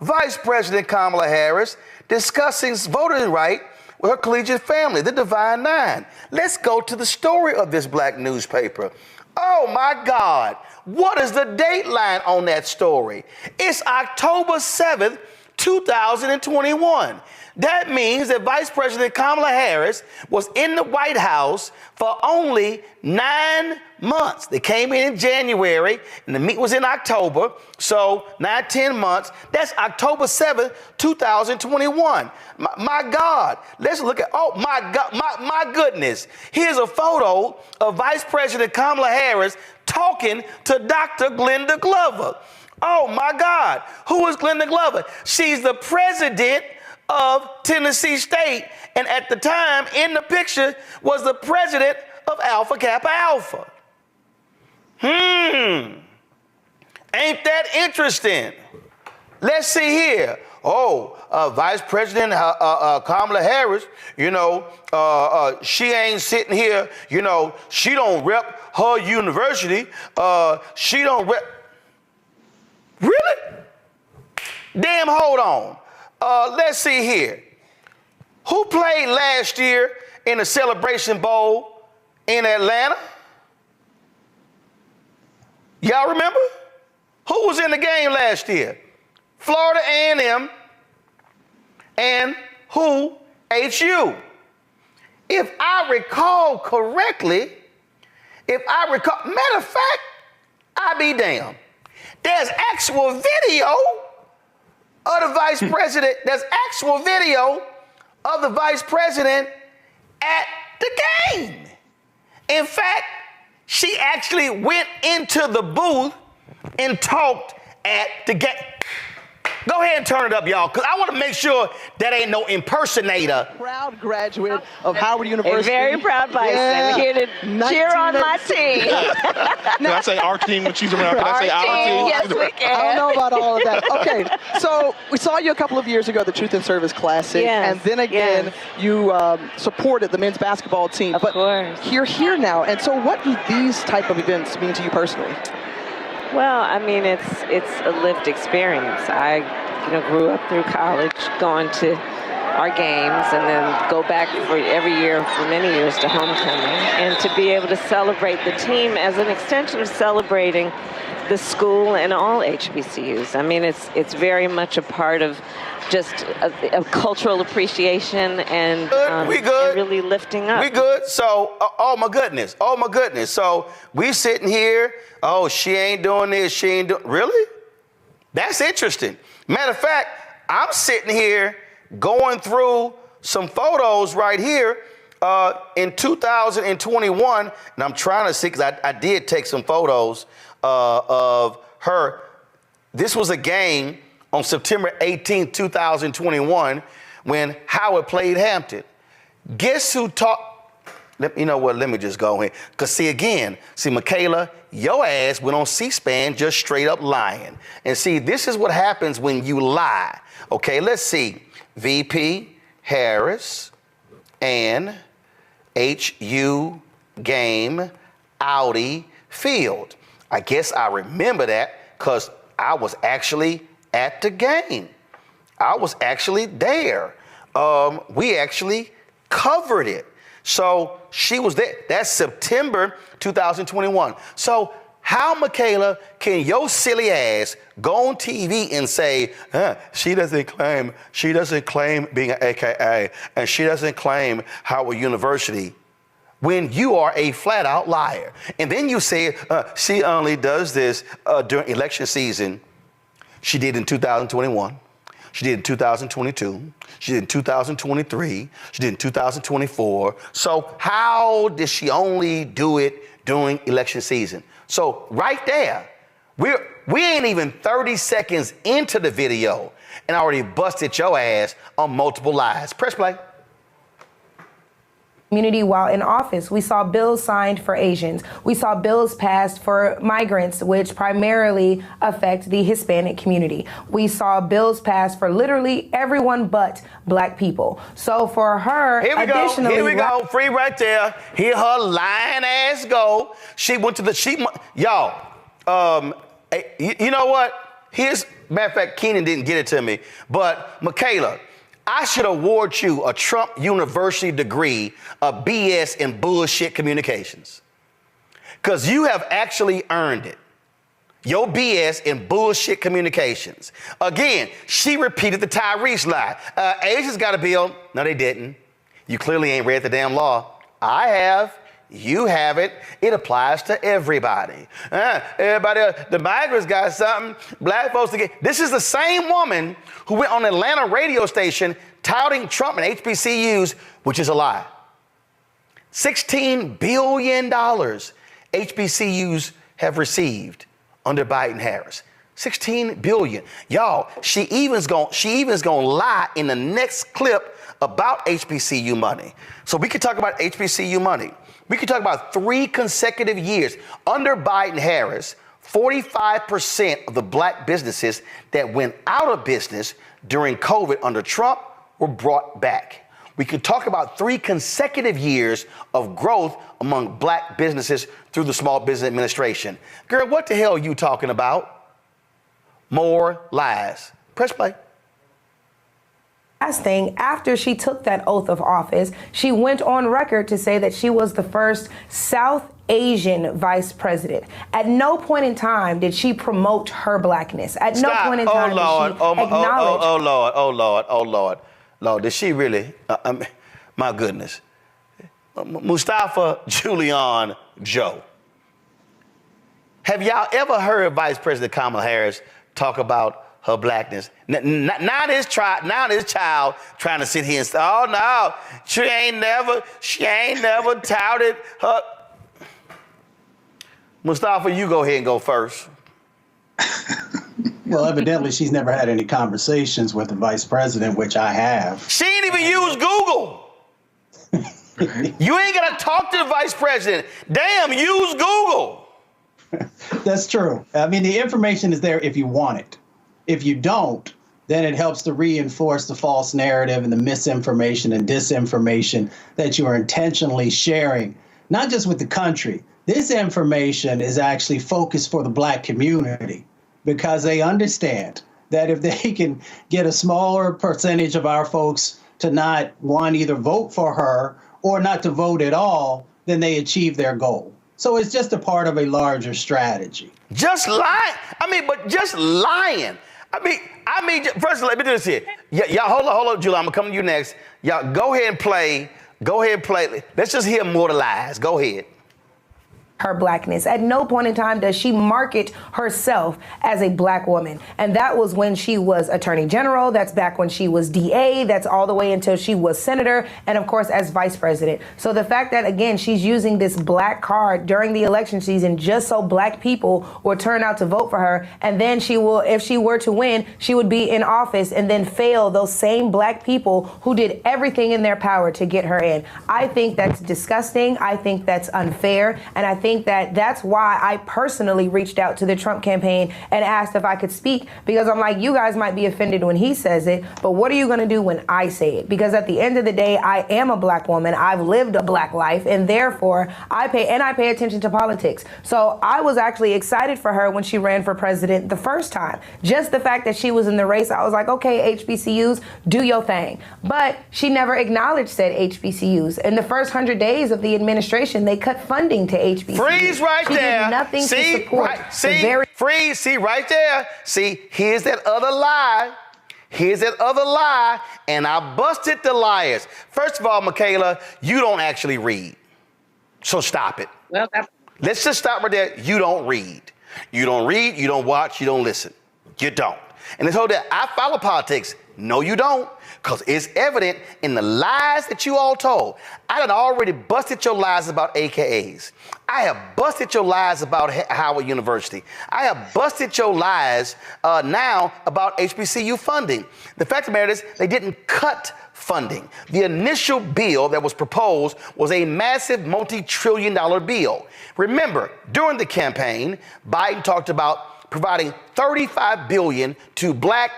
Vice President Kamala Harris discussing voting right with her collegiate family, the Divine 9. Let's go to the story of this black newspaper. Oh my God. What is the date line on that story? It's October 7th, 2021. That means that Vice President Kamala Harris was in the White House for only 9 months. They came in January, and the meeting was in October, so 9-10 months. That's October 7th, 2021. My God, let's look at, my goodness. Here's a photo of Vice President Kamala Harris talking to Dr. Glenda Glover. Oh my God, who is Glenda Glover? She's the president of Tennessee State, and at the time in the picture was the president of Alpha Kappa Alpha. Ain't that interesting? Let's see here. Vice President Kamala Harris, she ain't sitting here, she don't rep her university. She don't rep. Really? Damn, hold on. Let's see here. Who played last year in the Celebration Bowl in Atlanta? Y'all remember? Who was in the game last year? Florida A&M and who? HU. If I recall correctly, matter of fact, I be damned. There's actual video of the vice president. There's actual video of the vice president at the game. In fact, She actually went into the booth and talked at the game. Go ahead and turn it up, y'all, because I want to make sure that ain't no impersonator. Proud graduate of Howard University. A very proud Bison. Yeah. Here to cheer on my team. Can I say our team when she's around? Can I say our team? Yes, we can. I don't know about all of that. Okay, so we saw you a couple of years ago at the Truth and Service Classic, Yes, and then again you supported the men's basketball team. Of but course. You're here now, and so what do these type of events mean to you personally? Well, I mean, it's a lived experience. I, grew up through college going to our games and then go back for every year for many years to homecoming, and to be able to celebrate the team as an extension of celebrating the school and all HBCUs. I mean, it's very much a part of just a cultural appreciation and, we good. and really lifting up. We good. So, oh my goodness. So we sitting here. Oh, she ain't doing this. She ain't doing. Really? That's interesting. Matter of fact, I'm sitting here going through some photos right here in 2021, and I'm trying to see, because I did take some photos of her. This was a game on September 18, 2021, when Howard played Hampton. Guess who talked? You know what? Let me just go in. Because Michaela, your ass went on C-SPAN just straight up lying. And see, this is what happens when you lie. Okay, let's see. VP Harris and HU game Audi Field. I guess I remember that because I was actually at the game. I was actually there. We actually covered it. So she was there. That's September 2021. So how, Michaela, can your silly ass go on TV and say, she doesn't claim being an AKA, and she doesn't claim Howard University, when you are a flat out liar? And then you say she only does this during election season. She did in 2021. She did in 2022. She did in 2023. She did in 2024. So how did she only do it during election season? So right there, we ain't even 30 seconds into the video and already busted your ass on multiple lies. Press play. Community while in office. We saw bills signed for Asians. We saw bills passed for migrants, which primarily affect the Hispanic community. We saw bills passed for literally everyone but Black people. So for her, Here we go. Free right there. Here her lying ass go. She went to the y'all. You know what? Matter of fact, Keenan didn't get it to me, but Michaela, I should award you a Trump University degree of BS and bullshit communications. Because you have actually earned it. Your BS and bullshit communications. Again, she repeated the Tyrese lie. Asians got a bill. No, they didn't. You clearly ain't read the damn law. I have. You have it. It applies to everybody. Everybody else, the migrants got something. Black folks to get. This is the same woman who went on an Atlanta radio station touting Trump and HBCUs, which is a lie. $16 billion HBCUs have received under Biden-Harris. $16 billion. Y'all, she even's gonna lie in the next clip about HBCU money. So we could talk about HBCU money. We could talk about 3 consecutive years. Under Biden-Harris, 45% of the Black businesses that went out of business during COVID under Trump were brought back. We could talk about 3 consecutive years of growth among Black businesses through the Small Business Administration. Girl, what the hell are you talking about? More lies. Press play. Last thing, after she took that oath of office, she went on record to say that she was the first South Asian vice president. At no point in time did she promote her Blackness. At no point in time did she acknowledge. Lord, did she really? My goodness. Mustafa Julian Joe. Have y'all ever heard Vice President Kamala Harris talk about her Blackness? Now this child trying to sit here and say, oh no, she ain't never touted her. Mustafa, you go ahead and go first. Well, evidently, she's never had any conversations with the vice president, which I have. She ain't even used Google. You ain't got to talk to the vice president. Damn, use Google. That's true. I mean, the information is there if you want it. If you don't, then it helps to reinforce the false narrative and the misinformation and disinformation that you are intentionally sharing, not just with the country. This information is actually focused for the Black community because they understand that if they can get a smaller percentage of our folks to not, one, either vote for her or not to vote at all, then they achieve their goal. So it's just a part of a larger strategy. Just lying. Just lying. First, let me do this here. Y'all, hold on, Julie. I'm gonna come to you next. Y'all, go ahead and play. Let's just hear more of the lies. Go ahead. Her blackness. At no point in time does she market herself as a Black woman. And that was when she was Attorney General. That's back when she was DA. That's all the way until she was Senator. And of course, as Vice President. So the fact that, again, she's using this Black card during the election season just so Black people will turn out to vote for her. And then she will, if she were to win, she would be in office and then fail those same Black people who did everything in their power to get her in. I think that's disgusting. I think that's unfair. And I think that's why I personally reached out to the Trump campaign and asked if I could speak, because I'm like, you guys might be offended when he says it, but what are you going to do when I say it? Because at the end of the day, I am a Black woman. I've lived a Black life, and therefore I pay attention to politics. So I was actually excited for her when she ran for president the first time. Just the fact that she was in the race, I was like, okay, HBCUs, do your thing. But she never acknowledged said HBCUs. In the first 100 days of the administration, they cut funding to HBCUs. Freeze right she there. Did nothing see, to support. Right, freeze. See right there. See, here's that other lie. And I busted the liars. First of all, Michaela, you don't actually read. So stop it. Well, let's just stop right there. You don't read. You don't read, you don't watch, you don't listen. You don't. And this whole that I follow politics. No, you don't. Because it's evident in the lies that you all told. I done already busted your lies about AKAs. I have busted your lies about Howard University. I have busted your lies now about HBCU funding. The fact of the matter is they didn't cut funding. The initial bill that was proposed was a massive multi-trillion-dollar bill. Remember, during the campaign, Biden talked about providing $35 billion to Black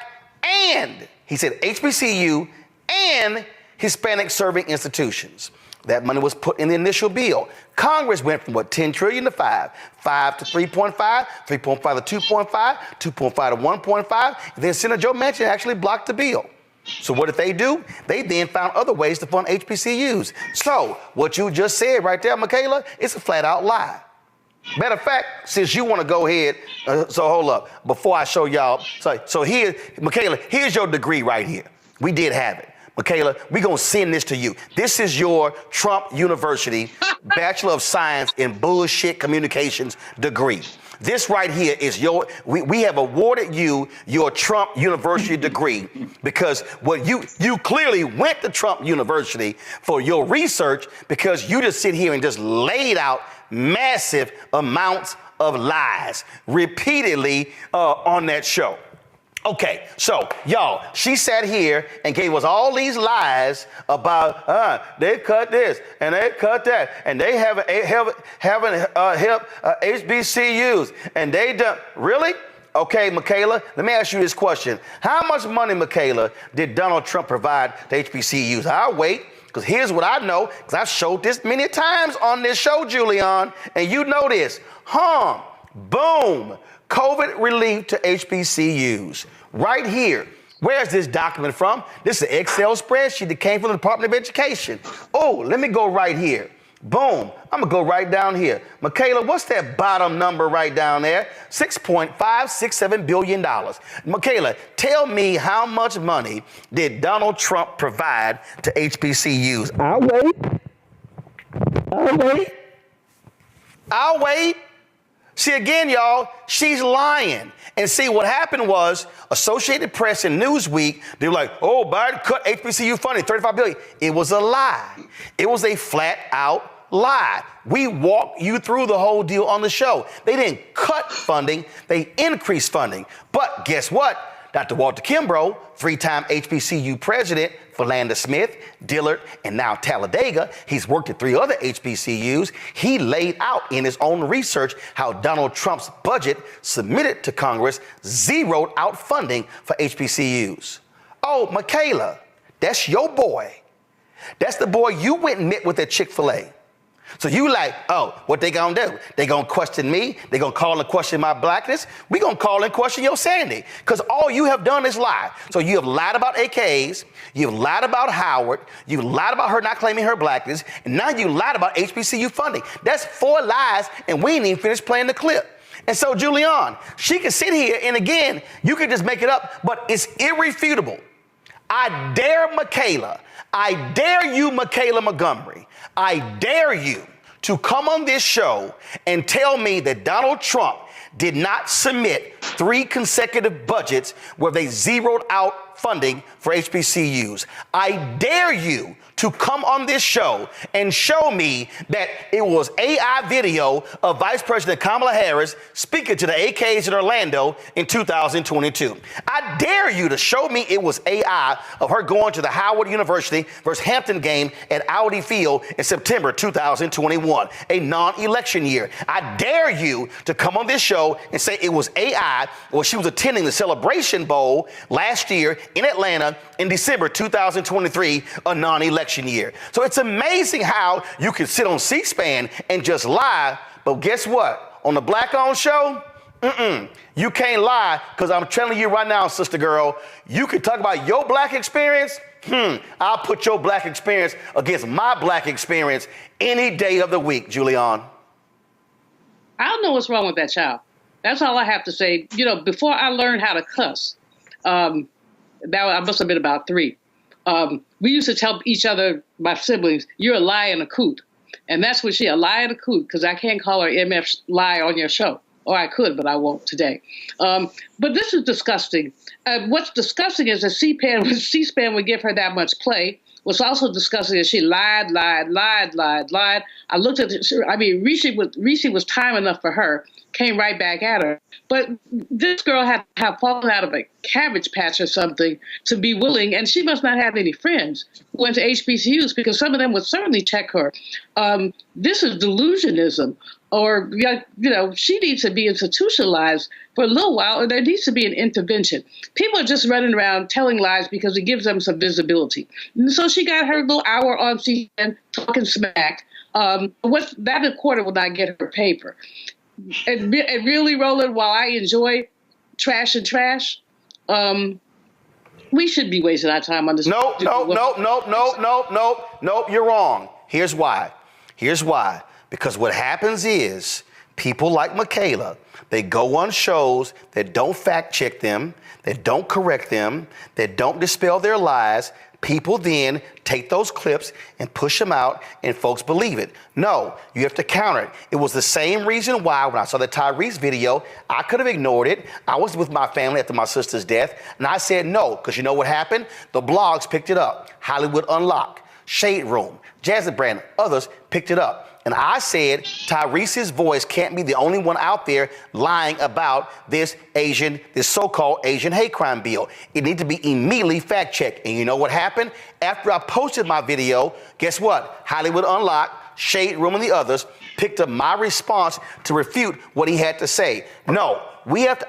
and, he said, HBCU and Hispanic serving institutions. That money was put in the initial bill. Congress went from 10 trillion to 5 to 3.5, 3.5 to 2.5, 2.5 to 1.5. Then Senator Joe Manchin actually blocked the bill. So what did they do? They then found other ways to fund HBCUs. So what you just said right there, Michaela, it's a flat out lie. Matter of fact, since you want to go ahead, so hold up, before I show y'all, so here, Michaela, here's your degree right here. We did have it. Michaela, we're going to send this to you. This is your Trump University Bachelor of Science in Bullshit Communications degree. This right here is we have awarded you your Trump University degree because you clearly went to Trump University for your research because you just sit here and just laid out massive amounts of lies repeatedly on that show. Okay, so y'all, she sat here and gave us all these lies about they cut this and they cut that and they haven't helped HBCUs and they done really. Okay, Michaela, let me ask you this question: how much money, Michaela, did Donald Trump provide to HBCUs? I'll wait. Because here's what I know, because I've showed this many times on this show, Julian, and you know this. Boom, COVID relief to HBCUs. Right here. Where's this document from? This is an Excel spreadsheet that came from the Department of Education. Oh, let me go right here. Boom, I'm gonna go right down here. Michaela, what's that bottom number right down there? $6.567 billion. Michaela, tell me how much money did Donald Trump provide to HBCUs? I'll wait. See, again, y'all, she's lying. And see, what happened was Associated Press and Newsweek, they were like, oh, Biden cut HBCU funding, $35 billion. It was a lie. It was a flat out lie. We walked you through the whole deal on the show. They didn't cut funding, they increased funding. But guess what? Dr. Walter Kimbrough, 3-time HBCU president, Philander Smith, Dillard, and now Talladega, he's worked at 3 other HBCUs. He laid out in his own research how Donald Trump's budget submitted to Congress zeroed out funding for HBCUs. Oh, Michaela, that's your boy. That's the boy you went and met with at Chick-fil-A. So you like, oh, what they gonna do? They gonna question me? They gonna call and question my blackness? We gonna call and question your sanity, because all you have done is lie. So you have lied about AKs, you've lied about Howard, you lied about her not claiming her blackness, and now you lied about HBCU funding. That's 4 lies, and we ain't even finished playing the clip. And so Julianne, she can sit here, and again, you can just make it up, but it's irrefutable. I dare Michaela, I dare you, Michaela Montgomery, I dare you to come on this show and tell me that Donald Trump did not submit 3 consecutive budgets where they zeroed out funding for HBCUs. I dare you to come on this show and show me that it was AI video of Vice President Kamala Harris speaking to the AKs in Orlando in 2022. I dare you to show me it was AI of her going to the Howard University versus Hampton game at Audi Field in September 2021, a non-election year. I dare you to come on this show and say it was AI or she was attending the Celebration Bowl last year in Atlanta in December 2023, a non-election year. So it's amazing how you can sit on C-SPAN and just lie, but guess what? On the Black-owned show, you can't lie, because I'm telling you right now, sister girl, you can talk about your black experience. I'll put your black experience against my black experience any day of the week, Julianne. I don't know what's wrong with that child. That's all I have to say. You know, before I learned how to cuss, I must have been about 3. We used to tell each other, my siblings, you're a lie and a coot. And that's what a lie and a coot, because I can't call her MF lie on your show. Or I could, but I won't today. But this is disgusting. What's disgusting is that C-SPAN would give her that much play. What's also disgusting is she lied. I looked at it. I mean, Reese was time enough for her, came right back at her. But this girl had to have fallen out of a cabbage patch or something to be willing, and she must not have any friends who went to HBCUs, because some of them would certainly check her. This is delusionism. Or, you know, she needs to be institutionalized for a little while, or there needs to be an intervention. People are just running around telling lies because it gives them some visibility. And so she got her little hour on CNN talking smack. That a quarter will not get her paper. And really, Roland, while I enjoy trash, we should be wasting our time on this. Nope, you're wrong. Here's why. Because what happens is people like Michaela, they go on shows that don't fact check them, that don't correct them, that don't dispel their lies. People then take those clips and push them out, and folks believe it. No, you have to counter it. It was the same reason why when I saw the Tyrese video, I could have ignored it. I was with my family after my sister's death, and I said no, because you know what happened? The blogs picked it up. Hollywood Unlocked, Shade Room, Jasmine Brand, others picked it up. And I said, Tyrese's voice can't be the only one out there lying about this so-called Asian hate crime bill. It needs to be immediately fact-checked. And you know what happened? After I posted my video, guess what? Hollywood Unlocked, Shade Room, and the others picked up my response to refute what he had to say. No,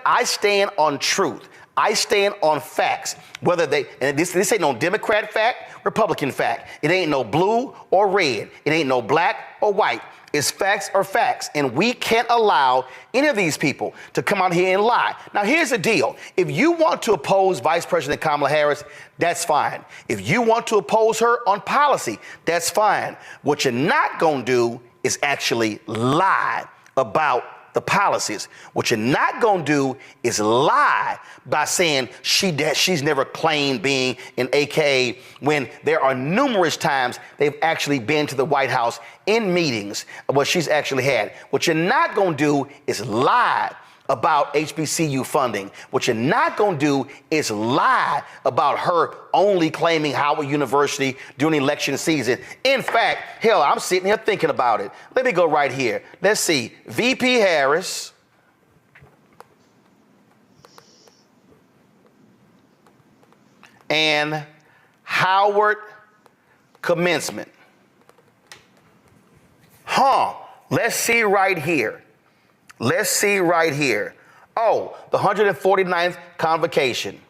I stand on truth. I stand on facts. And this ain't no Democrat fact, Republican fact. It ain't no blue or red. It ain't no black or white. It's facts or facts. And we can't allow any of these people to come out here and lie. Now, here's the deal. If you want to oppose Vice President Kamala Harris, that's fine. If you want to oppose her on policy, that's fine. What you're not going to do is actually lie about the policies. What you're not going to do is lie by saying she's never claimed being an AKA, when there are numerous times they've actually been to the White House in meetings where she's actually had. What you're not going to do is lie about HBCU funding. What you're not going to do is lie about her only claiming Howard University during election season. In fact, hell, I'm sitting here thinking about it. Let me go right here. Let's see. VP Harris. And Howard commencement. Let's see right here. Let's see right here. Oh, the 149th convocation.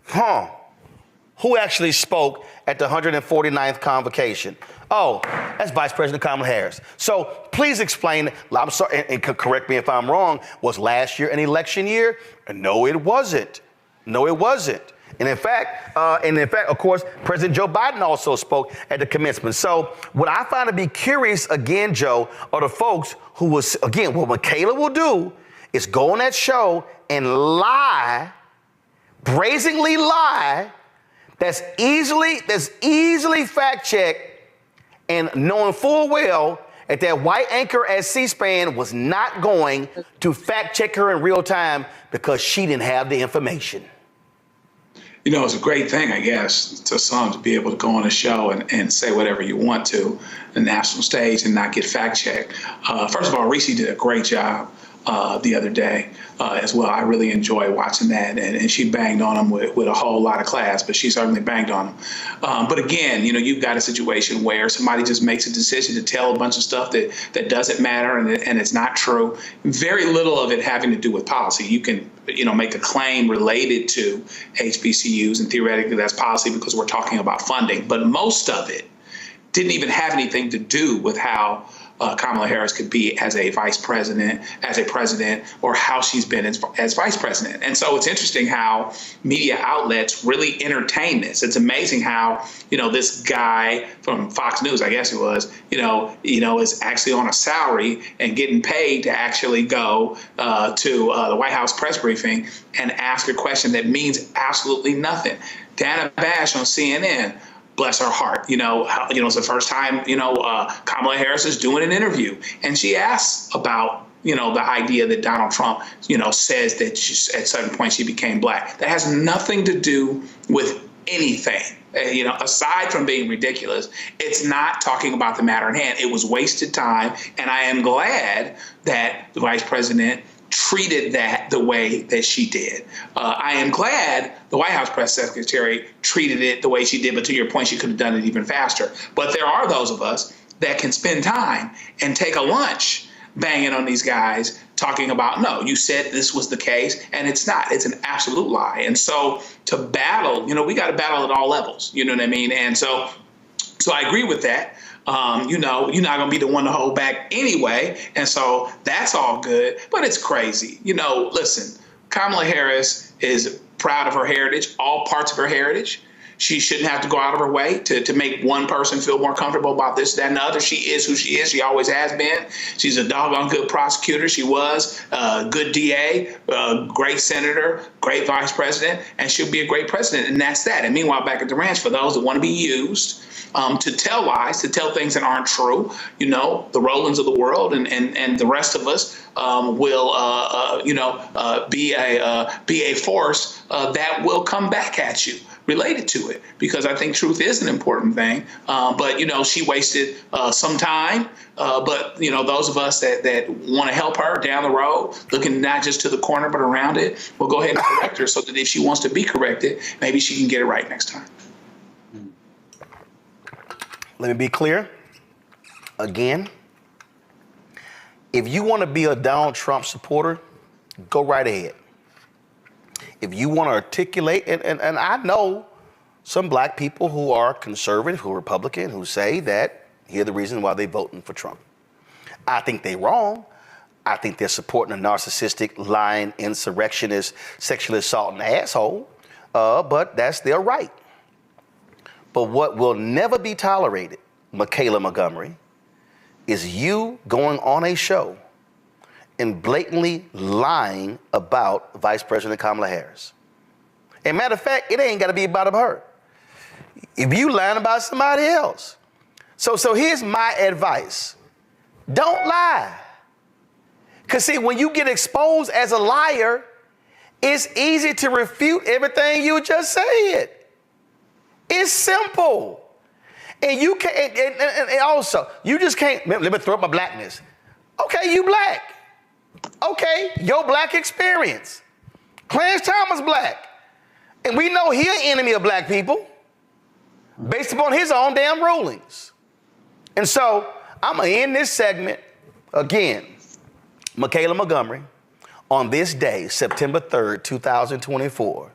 Who actually spoke at the 149th convocation? Oh, that's Vice President Kamala Harris. So please explain, I'm sorry, and correct me if I'm wrong, was last year an election year? No, it wasn't. No, it wasn't. And in fact, of course, President Joe Biden also spoke at the commencement. So what I find to be curious, again, Joe, are the folks who was, again, what Michaela will do is go on that show and lie, brazenly lie, that's easily fact-checked, and knowing full well that white anchor at C-SPAN was not going to fact-check her in real time because she didn't have the information. You know, it's a great thing, I guess, to some to be able to go on a show and say whatever you want to the national stage and not get fact-checked. First of all, Reese did a great job the other day as well. I really enjoy watching that, and she banged on him with a whole lot of class, but she certainly banged on him. But again, you know, you've got a situation where somebody just makes a decision to tell a bunch of stuff that doesn't matter and it's not true. Very little of it having to do with policy. You can, you know, make a claim related to HBCUs, and theoretically that's policy because we're talking about funding. But most of it didn't even have anything to do with how Kamala Harris could be as a vice president, as a president, or how she's been as vice president. And so it's interesting how media outlets really entertain this. It's amazing how, you know, this guy from Fox News, I guess it was, you know, is actually on a salary and getting paid to actually go to the White House press briefing and ask a question that means absolutely nothing. Dana Bash on CNN, bless her heart, it's the first time, Kamala Harris is doing an interview, and she asks about, the idea that Donald Trump, says that at certain point she became black. That has nothing to do with anything. Aside from being ridiculous, it's not talking about the matter at hand. It was wasted time, and I am glad that the vice president treated that the way that she did. I am glad the White House press secretary treated it the way she did, but to your point, she could have done it even faster. But there are those of us that can spend time and take a lunch banging on these guys talking about, no, you said this was the case, and it's not. It's an absolute lie. And so to battle, we got to battle at all levels. You know what I mean? And so I agree with that. You're not going to be the one to hold back anyway. And so that's all good, but it's crazy. Listen, Kamala Harris is proud of her heritage, all parts of her heritage. She shouldn't have to go out of her way to make one person feel more comfortable about this, that, and the other. She is who she is. She always has been. She's a doggone good prosecutor. She was a good DA, great senator, great vice president, and she'll be a great president. And that's that. And meanwhile, back at the ranch, for those that want to be used to tell lies, to tell things that aren't true, the Rolands of the world and the rest of us will, be a force that will come back at you related to it, because I think truth is an important thing. But, she wasted some time. But, those of us that want to help her down the road, looking not just to the corner, but around it, will go ahead and correct her so that if she wants to be corrected, maybe she can get it right next time. Let me be clear. Again, if you want to be a Donald Trump supporter, go right ahead. If you want to articulate, and I know some black people who are conservative, who are Republican, who say that here's the reason why they're voting for Trump. I think they're wrong. I think they're supporting a narcissistic, lying, insurrectionist, sexually assaulting asshole, but that's their right. But what will never be tolerated, Michaela Montgomery, is you going on a show and blatantly lying about Vice President Kamala Harris. And matter of fact, it ain't got to be about her. If you lying about somebody else. So here's my advice. Don't lie. Because see, when you get exposed as a liar, it's easy to refute everything you just said. It's simple. And you can't, and also, you just can't, let me throw up my blackness. Okay, you black. Okay, your black experience. Clarence Thomas black. And we know he an enemy of black people based upon his own damn rulings. And so I'm going to end this segment again. Michaela Montgomery, on this day, September 3rd, 2024,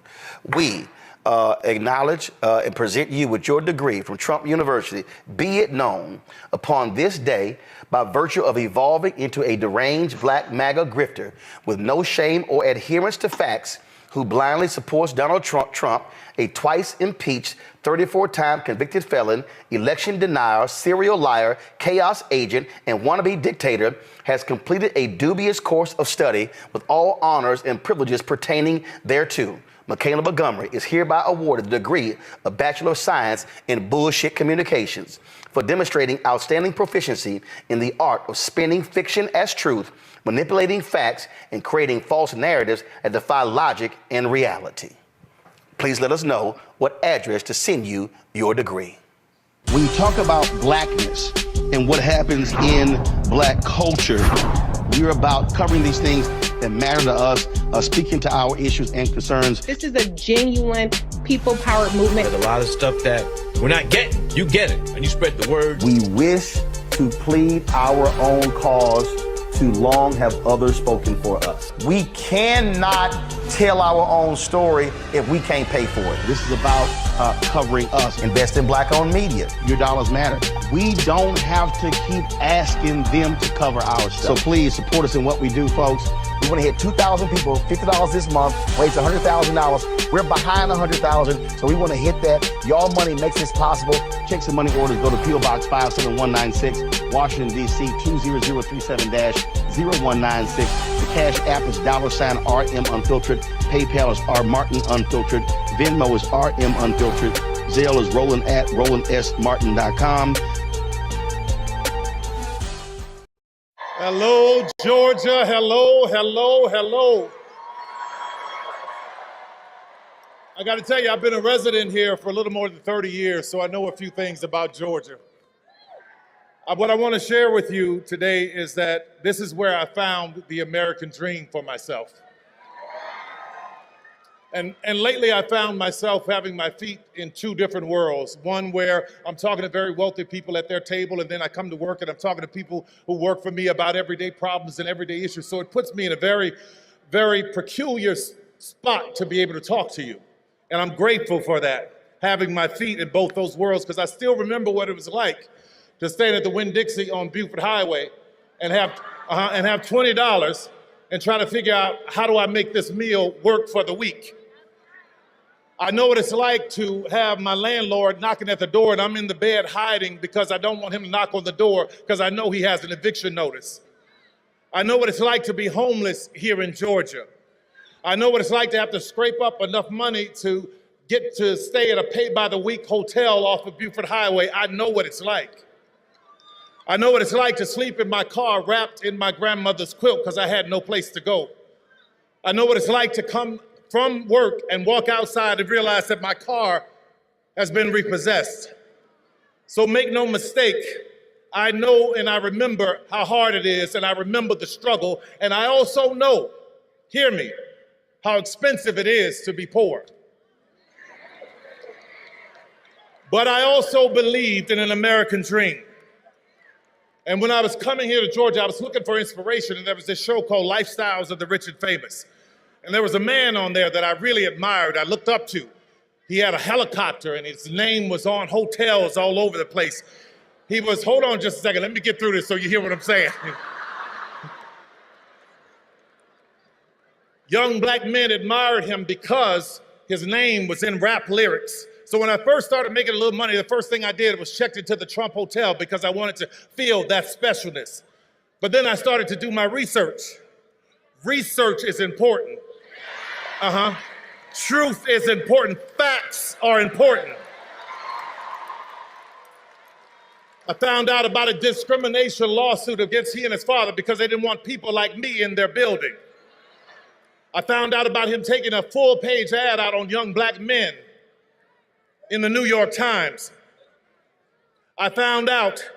we acknowledge and present you with your degree from Trump University, be it known upon this day by virtue of evolving into a deranged Black MAGA grifter with no shame or adherence to facts who blindly supports Donald Trump, a twice impeached, 34-time convicted felon, election denier, serial liar, chaos agent, and wannabe dictator, has completed a dubious course of study with all honors and privileges pertaining thereto. Michaela Montgomery is hereby awarded the degree of Bachelor of Science in Bullshit Communications for demonstrating outstanding proficiency in the art of spinning fiction as truth, manipulating facts, and creating false narratives that defy logic and reality. Please let us know what address to send you your degree. When you talk about blackness and what happens in black culture, we're about covering these things that matter to us, speaking to our issues and concerns. This is a genuine people-powered movement. There's a lot of stuff that we're not getting. You get it, and you spread the word. We wish to plead our own cause. Too long have others spoken for us. We cannot tell our own story if we can't pay for it. This is about covering us. Invest in black-owned media. Your dollars matter. We don't have to keep asking them to cover our stuff. So please support us in what we do, folks. We want to hit 2,000 people, $50 this month, raise $100,000. We're behind 100,000, so we want to hit that. Y'all money makes this possible. Checks and money orders go to P.O. Box 57196, Washington, D.C. 20037-0196. The Cash App is $RM Unfiltered. PayPal is R Martin Unfiltered. Venmo is RM Unfiltered. Zelle is Roland at RolandSMartin.com. Hello, Georgia. Hello, hello, hello. I got to tell you, I've been a resident here for a little more than 30 years, so I know a few things about Georgia. What I want to share with you today is that this is where I found the American dream for myself. And lately I found myself having my feet in two different worlds. One where I'm talking to very wealthy people at their table, and then I come to work and I'm talking to people who work for me about everyday problems and everyday issues. So it puts me in a very, very peculiar spot to be able to talk to you. And I'm grateful for that, having my feet in both those worlds, because I still remember what it was like to stand at the Winn-Dixie on Buford Highway and have $20 and try to figure out, how do I make this meal work for the week? I know what it's like to have my landlord knocking at the door and I'm in the bed hiding because I don't want him to knock on the door because I know he has an eviction notice. I know what it's like to be homeless here in Georgia. I know what it's like to have to scrape up enough money to get to stay at a pay-by-the-week hotel off of Buford Highway. I know what it's like. I know what it's like to sleep in my car wrapped in my grandmother's quilt because I had no place to go. I know what it's like to come from work and walk outside and realize that my car has been repossessed. So make no mistake, I know and I remember how hard it is, and I remember the struggle, and I also know, hear me, how expensive it is to be poor. But I also believed in an American dream. And when I was coming here to Georgia, I was looking for inspiration, and there was this show called Lifestyles of the Rich and Famous. And there was a man on there that I really admired, I looked up to. He had a helicopter and his name was on hotels all over the place. He was, hold on just a second, let me get through this so you hear what I'm saying. Young black men admired him because his name was in rap lyrics. So when I first started making a little money, the first thing I did was checked into the Trump Hotel because I wanted to feel that specialness. But then I started to do my research. Research is important. Truth is important. Facts are important. I found out about a discrimination lawsuit against he and his father because they didn't want people like me in their building. I found out about him taking a full-page ad out on young black men in the New York Times. I found out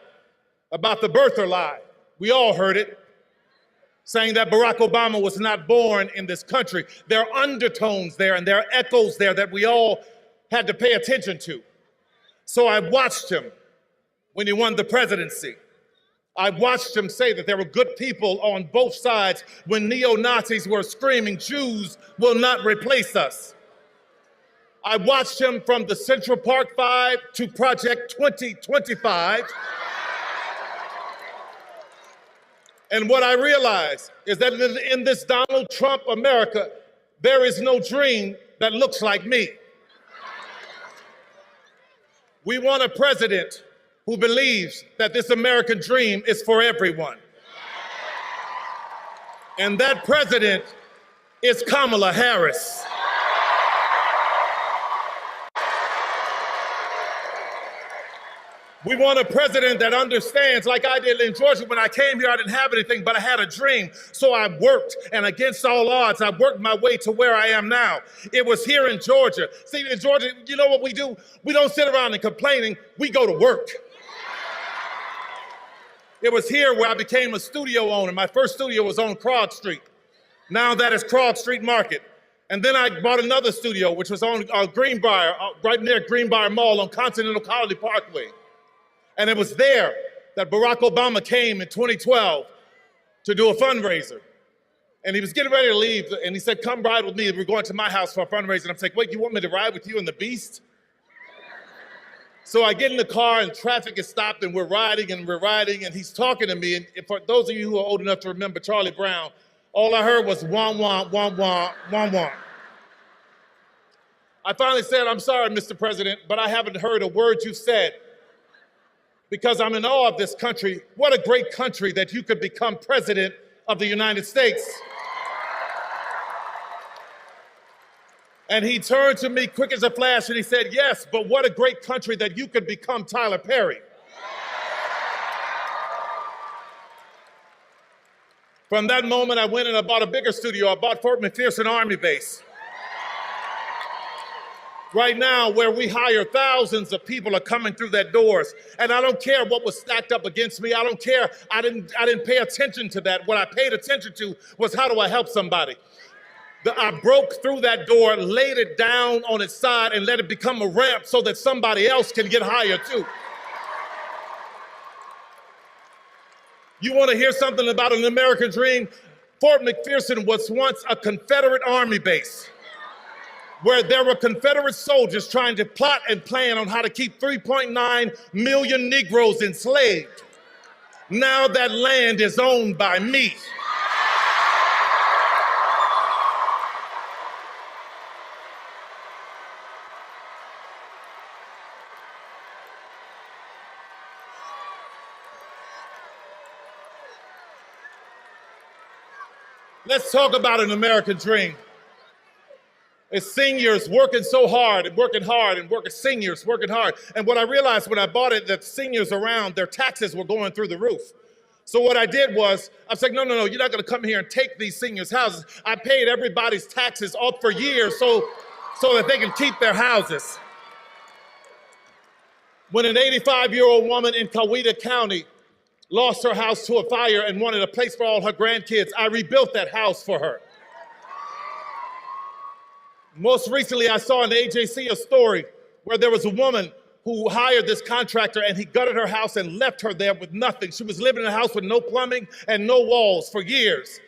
about the birther lie. We all heard it, saying that Barack Obama was not born in this country. There are undertones there and there are echoes there that we all had to pay attention to. So I watched him when he won the presidency. I watched him say that there were good people on both sides when neo-Nazis were screaming, "Jews will not replace us." I watched him from the Central Park 5 to Project 2025. And what I realized is that in this Donald Trump America, there is no dream that looks like me. We want a president who believes that this American dream is for everyone. And that president is Kamala Harris. We want a president that understands, like I did in Georgia. When I came here, I didn't have anything, but I had a dream. So I worked, and against all odds, I worked my way to where I am now. It was here in Georgia. See, in Georgia, you know what we do? We don't sit around and complaining, we go to work. It was here where I became a studio owner. My first studio was on Krog Street. Now that is Krog Street Market. And then I bought another studio, which was on Greenbrier, right near Greenbrier Mall on Continental Colony Parkway. And it was there that Barack Obama came in 2012 to do a fundraiser. And he was getting ready to leave, and he said, "Come ride with me. We're going to my house for a fundraiser." And I'm like, "Wait, you want me to ride with you in the Beast?" So I get in the car, and traffic is stopped, and we're riding, and he's talking to me. And for those of you who are old enough to remember Charlie Brown, all I heard was wah, wah, wah, wah, wah, wah. I finally said, "I'm sorry, Mr. President, but I haven't heard a word you said, because I'm in awe of this country. What a great country that you could become president of the United States." And he turned to me quick as a flash and he said, "Yes, but what a great country that you could become Tyler Perry." From that moment, I went and I bought a bigger studio. I bought Fort McPherson Army Base. Right now, where we hire thousands of people are coming through that doors. And I don't care what was stacked up against me. I don't care. I didn't pay attention to that. What I paid attention to was, how do I help somebody? I broke through that door, laid it down on its side, and let it become a ramp so that somebody else can get higher too. You want to hear something about an American dream? Fort McPherson was once a Confederate Army base, where there were Confederate soldiers trying to plot and plan on how to keep 3.9 million Negroes enslaved. Now that land is owned by me. Let's talk about an American dream. It's seniors working so hard and working seniors working hard. And what I realized when I bought it, that seniors around, their taxes were going through the roof. So what I did was, I was like, no, you're not gonna come here and take these seniors' houses. I paid everybody's taxes up for years so that they can keep their houses. When an 85-year-old woman in Coweta County lost her house to a fire and wanted a place for all her grandkids, I rebuilt that house for her. Most recently, I saw in the AJC a story where there was a woman who hired this contractor and he gutted her house and left her there with nothing. She was living in a house with no plumbing and no walls for years.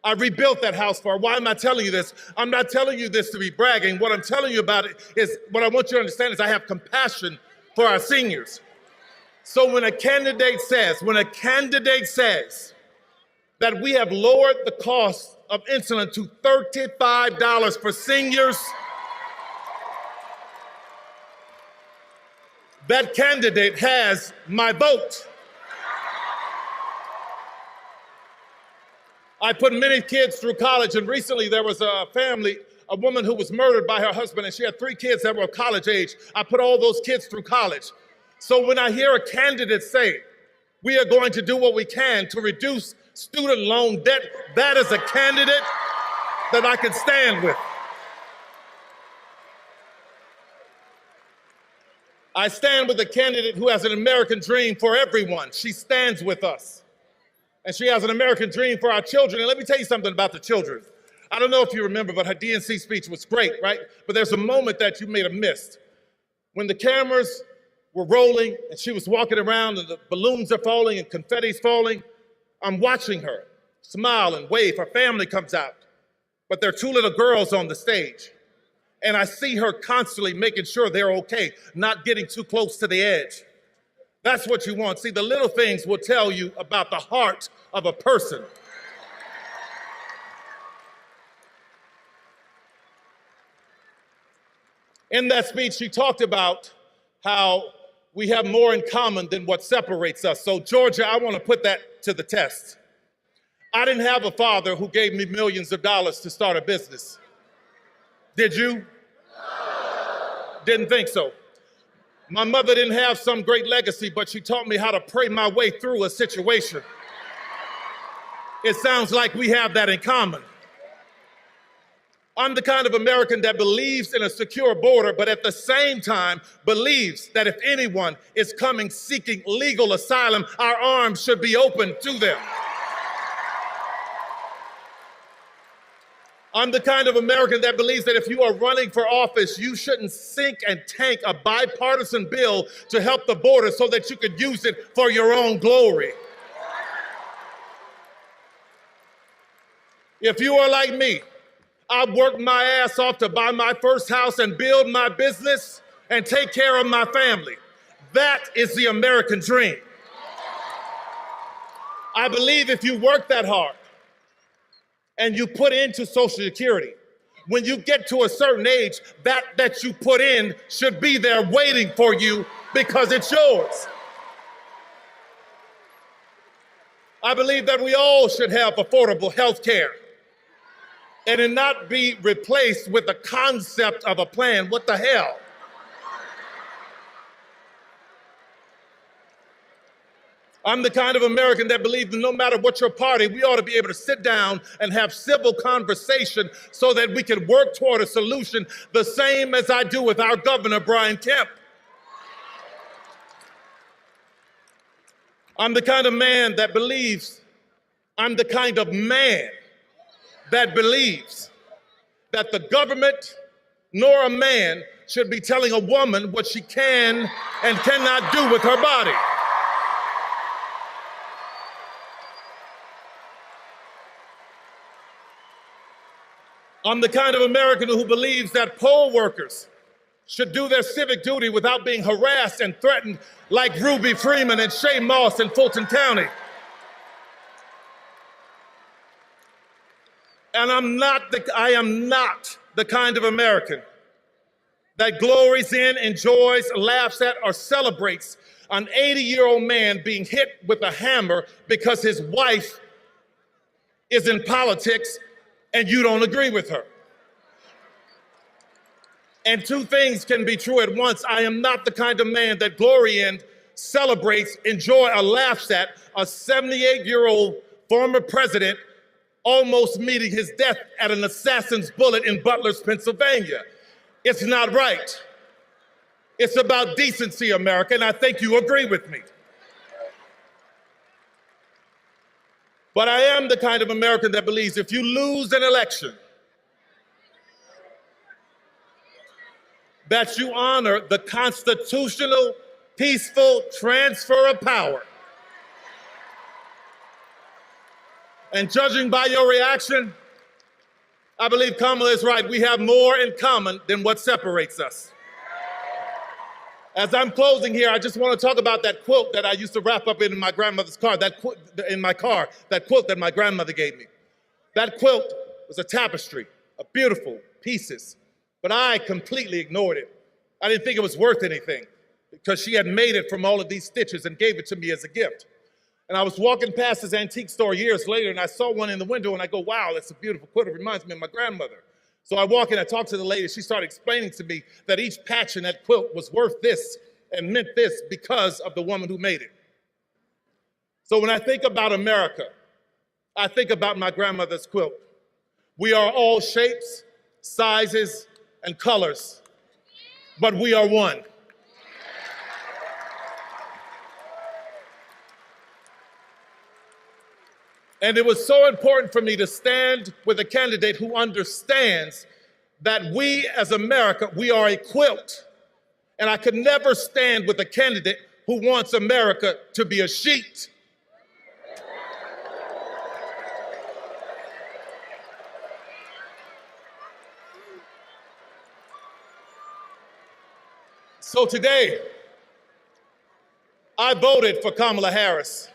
I rebuilt that house for her. Why am I telling you this? I'm not telling you this to be bragging. What I'm telling you about it is, what I want you to understand is I have compassion for our seniors. So when a candidate says that we have lowered the cost of insulin to $35 for seniors, that candidate has my vote. I put many kids through college, and recently there was a woman who was murdered by her husband, and she had 3 kids that were college age. I put all those kids through college. So when I hear a candidate say, we are going to do what we can to reduce student loan debt, that is a candidate that I can stand with. I stand with a candidate who has an American dream for everyone. She stands with us. And she has an American dream for our children. And let me tell you something about the children. I don't know if you remember, but her DNC speech was great, right? But there's a moment that you may have missed. When the cameras were rolling and she was walking around and the balloons are falling and confetti's falling, I'm watching her smile and wave. Her family comes out. But there are two little girls on the stage. And I see her constantly making sure they're okay, not getting too close to the edge. That's what you want. See, the little things will tell you about the heart of a person. In that speech, she talked about how we have more in common than what separates us. So, Georgia, I want to put that to the test. I didn't have a father who gave me millions of dollars to start a business. Did you? Didn't think so. My mother didn't have some great legacy, but she taught me how to pray my way through a situation. It sounds like we have that in common. I'm the kind of American that believes in a secure border, but at the same time believes that if anyone is coming seeking legal asylum, our arms should be open to them. I'm the kind of American that believes that if you are running for office, you shouldn't sink and tank a bipartisan bill to help the border so that you could use it for your own glory. If you are like me, I worked my ass off to buy my first house and build my business and take care of my family. That is the American dream. I believe if you work that hard, and you put into Social Security, when you get to a certain age, that you put in should be there waiting for you because it's yours. I believe that we all should have affordable health care and it not be replaced with the concept of a plan. What the hell? I'm the kind of American that believes that no matter what your party, we ought to be able to sit down and have civil conversation so that we can work toward a solution the same as I do with our governor, Brian Kemp. I'm the kind of man that believes, I'm the kind of man that believes that the government nor a man should be telling a woman what she can and cannot do with her body. I'm the kind of American who believes that poll workers should do their civic duty without being harassed and threatened like Ruby Freeman and Shay Moss in Fulton County. And I am not the kind of American that glories in, enjoys, laughs at, or celebrates an 80-year-old man being hit with a hammer because his wife is in politics and you don't agree with her. And two things can be true at once. I am not the kind of man that glory in, celebrates, enjoy, or laughs at a 78-year-old former president almost meeting his death at an assassin's bullet in Butler's, Pennsylvania. It's not right. It's about decency, America, and I think you agree with me. But I am the kind of American that believes if you lose an election, that you honor the constitutional, peaceful transfer of power. And judging by your reaction, I believe Kamala is right. We have more in common than what separates us. As I'm closing here, I just want to talk about that quilt that I used to wrap up in my grandmother's car, that quilt that my grandmother gave me. That quilt was a tapestry of beautiful pieces, but I completely ignored it. I didn't think it was worth anything because she had made it from all of these stitches and gave it to me as a gift. And I was walking past this antique store years later and I saw one in the window and I go, wow, that's a beautiful quilt. It reminds me of my grandmother. So I walk in, I talk to the lady. She started explaining to me that each patch in that quilt was worth this and meant this because of the woman who made it. So when I think about America, I think about my grandmother's quilt. We are all shapes, sizes, and colors, but we are one. And it was so important for me to stand with a candidate who understands that we as America, we are a quilt. And I could never stand with a candidate who wants America to be a sheet. So today, I voted for Kamala Harris.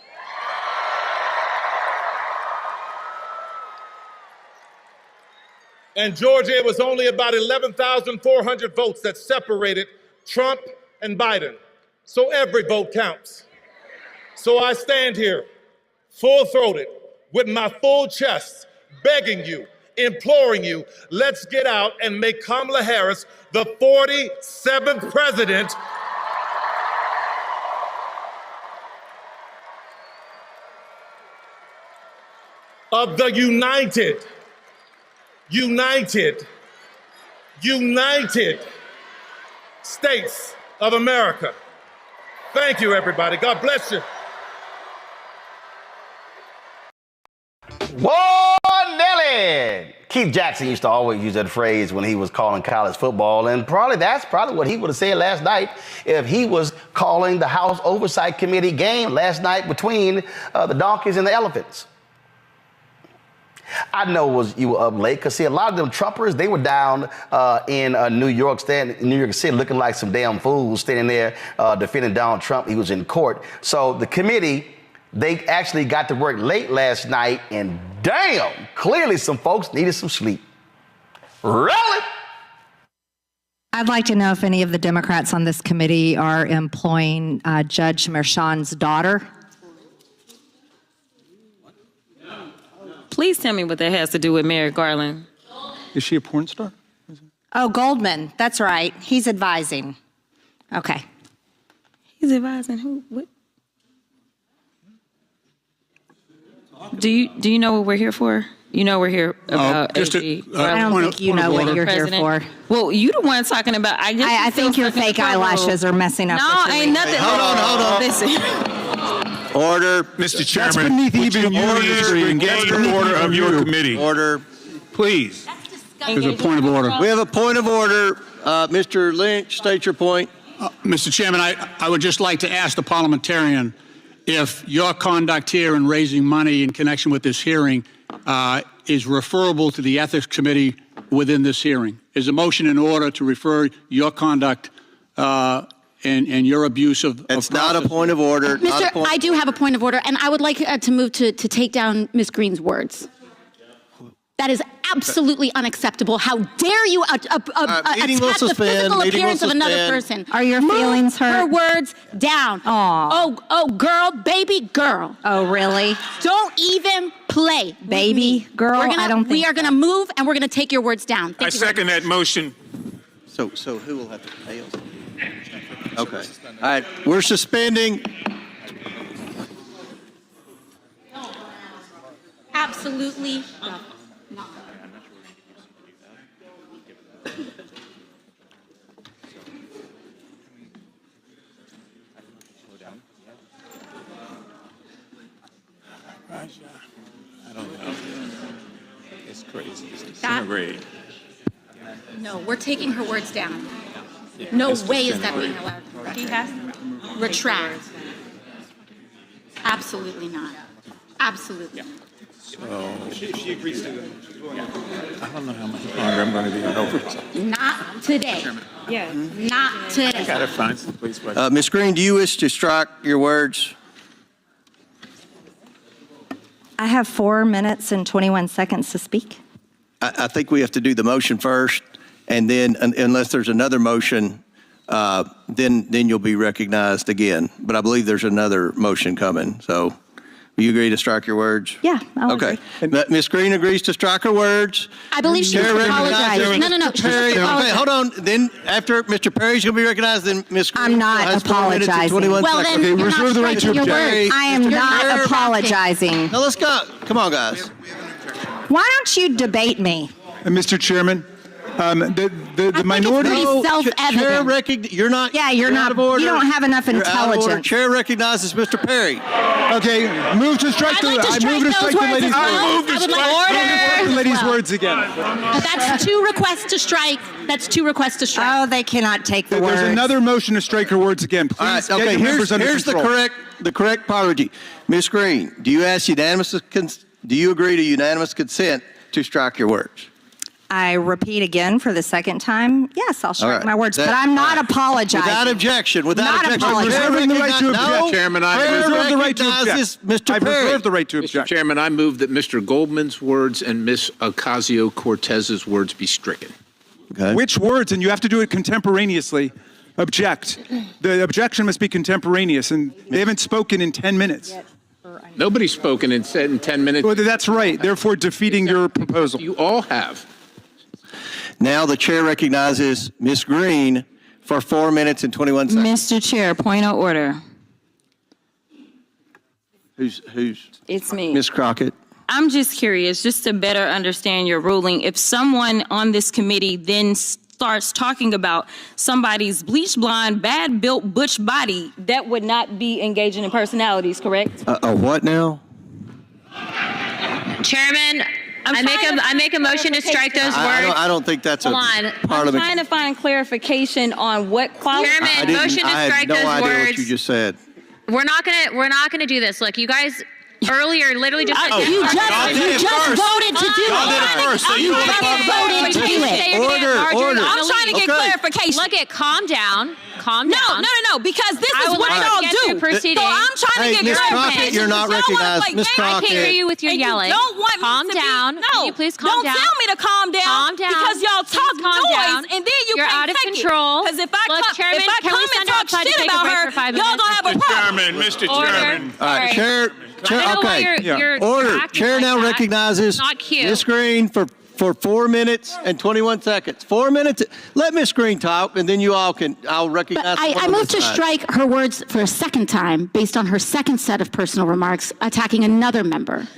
And Georgia, it was only about 11,400 votes that separated Trump and Biden. So every vote counts. So I stand here, full-throated, with my full chest, begging you, imploring you, let's get out and make Kamala Harris the 47th president of the United States of America. Thank you, everybody. God bless you. Whoa, Nelly! Keith Jackson used to always use that phrase when he was calling college football, and that's probably what he would have said last night if he was calling the House Oversight Committee game last night between the donkeys and the elephants. I know you were up late because, see, a lot of them Trumpers, they were down in New York City looking like some damn fools standing there defending Donald Trump. He was in court. So the committee, they actually got to work late last night, and damn, clearly some folks needed some sleep. Really? I'd like to know if any of the Democrats on this committee are employing Judge Merchan's daughter. Please tell me what that has to do with Merrick Garland. Is she a porn star? Oh, Goldman. That's right. He's advising. Okay. He's advising who? What? Do you know what we're here for? You know we're here about AG. I don't think you know what you're here for. Well, you the one talking about. I think your fake eyelashes are messing up. No, ain't nothing. Hold on. Listen. Order. Mr. Chairman, would you engage the order of your committee? Order. Please. There's a point of order. We have a point of order. Mr. Lynch, state your point. Mr. Chairman, I would just like to ask the parliamentarian if your conduct here in raising money in connection with this hearing is referable to the Ethics Committee within this hearing. Is a motion in order to refer your conduct and your abuse of It's not a point of order. Mr. I do have a point of order, and I would like to move to take down Ms. Green's words. That is absolutely unacceptable. How dare you attack the physical appearance of another person? Are your feelings hurt? Her words down. Aww. Oh, girl, baby girl. Oh, really? Don't even play, baby girl. We are gonna move, and we're gonna take your words down. I second that motion. So who will have to pay us? Okay. All right. We're suspending. Absolutely not. I don't know. It's crazy. It's disintegrating. No, we're taking her words down. No way is that being allowed. He has to retract. Absolutely not. Absolutely. So she agrees to it. I don't know how much longer I'm going to be on Oversight. Not today. Yeah. Not today. I got to find some place. Ms. Green, do you wish to strike your words? I have 4 minutes and 21 seconds to speak. I think we have to do the motion first, and then unless there's another motion, then you'll be recognized again. But I believe there's another motion coming. So Do you agree to strike your words? Yeah. Okay. Ms. Green agrees to strike her words. I believe she Chair apologized. recognizes No. Mr. Perry. Okay, hold on. Then after Mr. Perry's going to be recognized, then Ms. Green I'm not has 4 minutes and apologizing. 21 Well, seconds. then you're not reserve the right to striking your object. words. I am You're not not apologizing. Now let's go. Come on, guys. Why don't you debate me? Mr. Chairman, the minority. Pretty self-evident. You're not. Yeah, you're not. Out of order. You don't have enough You're out of order. intelligence. Chair recognizes Mr. Perry. Okay, move to strike I'd like to strike those words as well. I would like the lady's words again. That's 2 requests to strike. That's 2 requests to strike. Oh, they cannot take the words. There's another motion to strike her words again. Please All right, get okay, your members under here's control. the correct apology. Ms. Green, do you agree to unanimous consent to strike your words? I repeat again for the second time. Yes, I'll strike my words, but I'm not apologizing. Without objection. Not apologizing. Reserving the right to object. Chairman, I reserve the right to recognizes object. Mr. I Perry. reserve the right to Mr. object. Chairman, I move that Mr. Goldman's words and Ms. Ocasio-Cortez's words be stricken. Okay. Which words? And you have to do it contemporaneously. Object. The objection must be contemporaneous, and they haven't spoken in 10 minutes. Nobody's spoken and said in 10 minutes. Well, that's right. Therefore, defeating your proposal. You all have. Now the chair recognizes Ms. Green for 4 minutes and 21 seconds. Mr. Chair, point of order. Who's? It's me. Ms. Crockett. I'm just curious, just to better understand your ruling. If someone on this committee then starts talking about somebody's bleach blonde, bad built butch body, that would not be engaging in personalities, correct? What now? Chairman, I make a motion to strike those words. I don't think that's Hold a on. parliament. I'm trying to find clarification on what quality. Chairman, motion to I strike have no those idea words. what you just said. We're not gonna do this. Look, you guys earlier literally just You just voted to do Y'all did it it. first, so you want to talk about voted to do it. Order. I'm trying to get clarification. Look at calm down. Calm down. No, because this I is would what like to y'all get do. through proceedings. So I'm trying to get Ms. clarification. Crockett, you're not Y'all wanna recognized. play Ms. games? Crockett. I can't hear you with your And yelling. You don't want calm me to down. Be, Can you please calm don't down? tell me to calm down. Calm down. Because y'all talk calm noise, down. and then you You're can't out of take control. Because if I Look, Chairman, if I can we come send and her talk outside to shit take a about break her, for 5 y'all gonna have a problem. Mr. Order. Chairman. All right, Chair. I don't know why you're Order. acting Chair like now that. recognizes Not cute. Ms. Green for 4 minutes and 21 seconds. 4 minutes. Let Ms. Green talk, and then you all can. I'll recognize. I move to strike her words for a second time based on her second set of personal remarks attacking another member.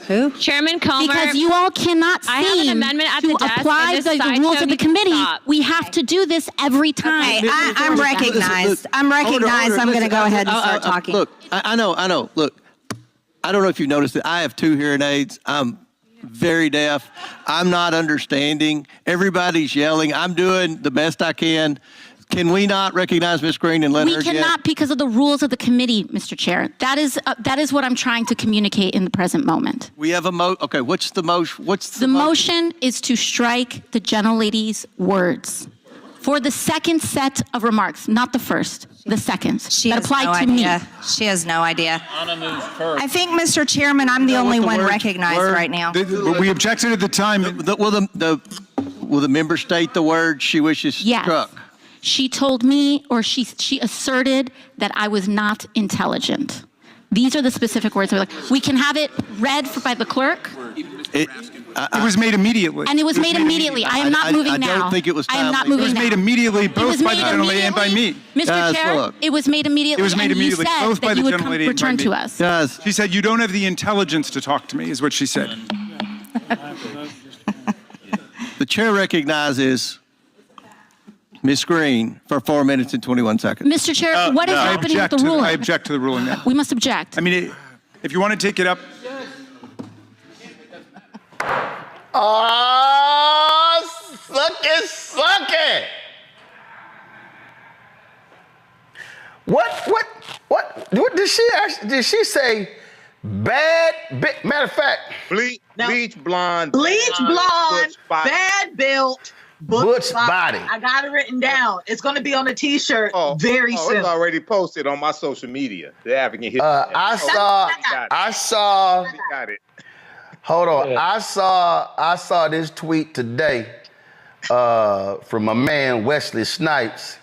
Who? Chairman Comer. Because you all cannot I have an seem amendment at to the desk, apply and this the sideshow rules of the needs to committee. stop. We have to do this every time. Okay, I'm recognized. I'm recognized. I'm going to go ahead and start talking. Look, I know. Look, I don't know if you've noticed it. I have 2 hearing aids. I'm very deaf. I'm not understanding. Everybody's yelling. I'm doing the best I can. Can we not recognize Ms. Green and let her We cannot because of the rules of the committee, Mr. Chair. That is what I'm trying to communicate in the present moment. We have a okay, what's the motion? The motion is to strike the gentlelady's words for the second set of remarks, not the first, the second. That applied to me. She has no idea. Anna moves first. I think, Mr. Chairman, I'm the only one recognized right now. We objected at the time. Will the member state the word she wishes struck? She told me, or she asserted that I was not intelligent. These are the specific words. We can have it read by the clerk. It was made immediately. And it was made immediately. I am not moving now. I don't think it was timely. I am not moving now. It was made immediately, both by the gentlelady and by me. Mr. Chair, it was made immediately. It was made immediately, and you both said by that the you would gentlelady and by return me. to us. Yes. She said, you don't have the intelligence to talk to me, is what she said. The chair recognizes Ms. Green for 4 minutes and 21 seconds. Mr. Chair, what is happening with the ruling? I object to the ruling now. We must object. I mean, if you want to take it up. Suck it. What did she actually, did she say? Matter of fact, Bleach Blonde. Bleach Blonde, bad built, Butch Body. I got it written down. It's going to be on a T-shirt very soon. It's already posted on my social media. The African history. I saw. Got it. Hold on. I saw this tweet today from a man, Wesley Snipes.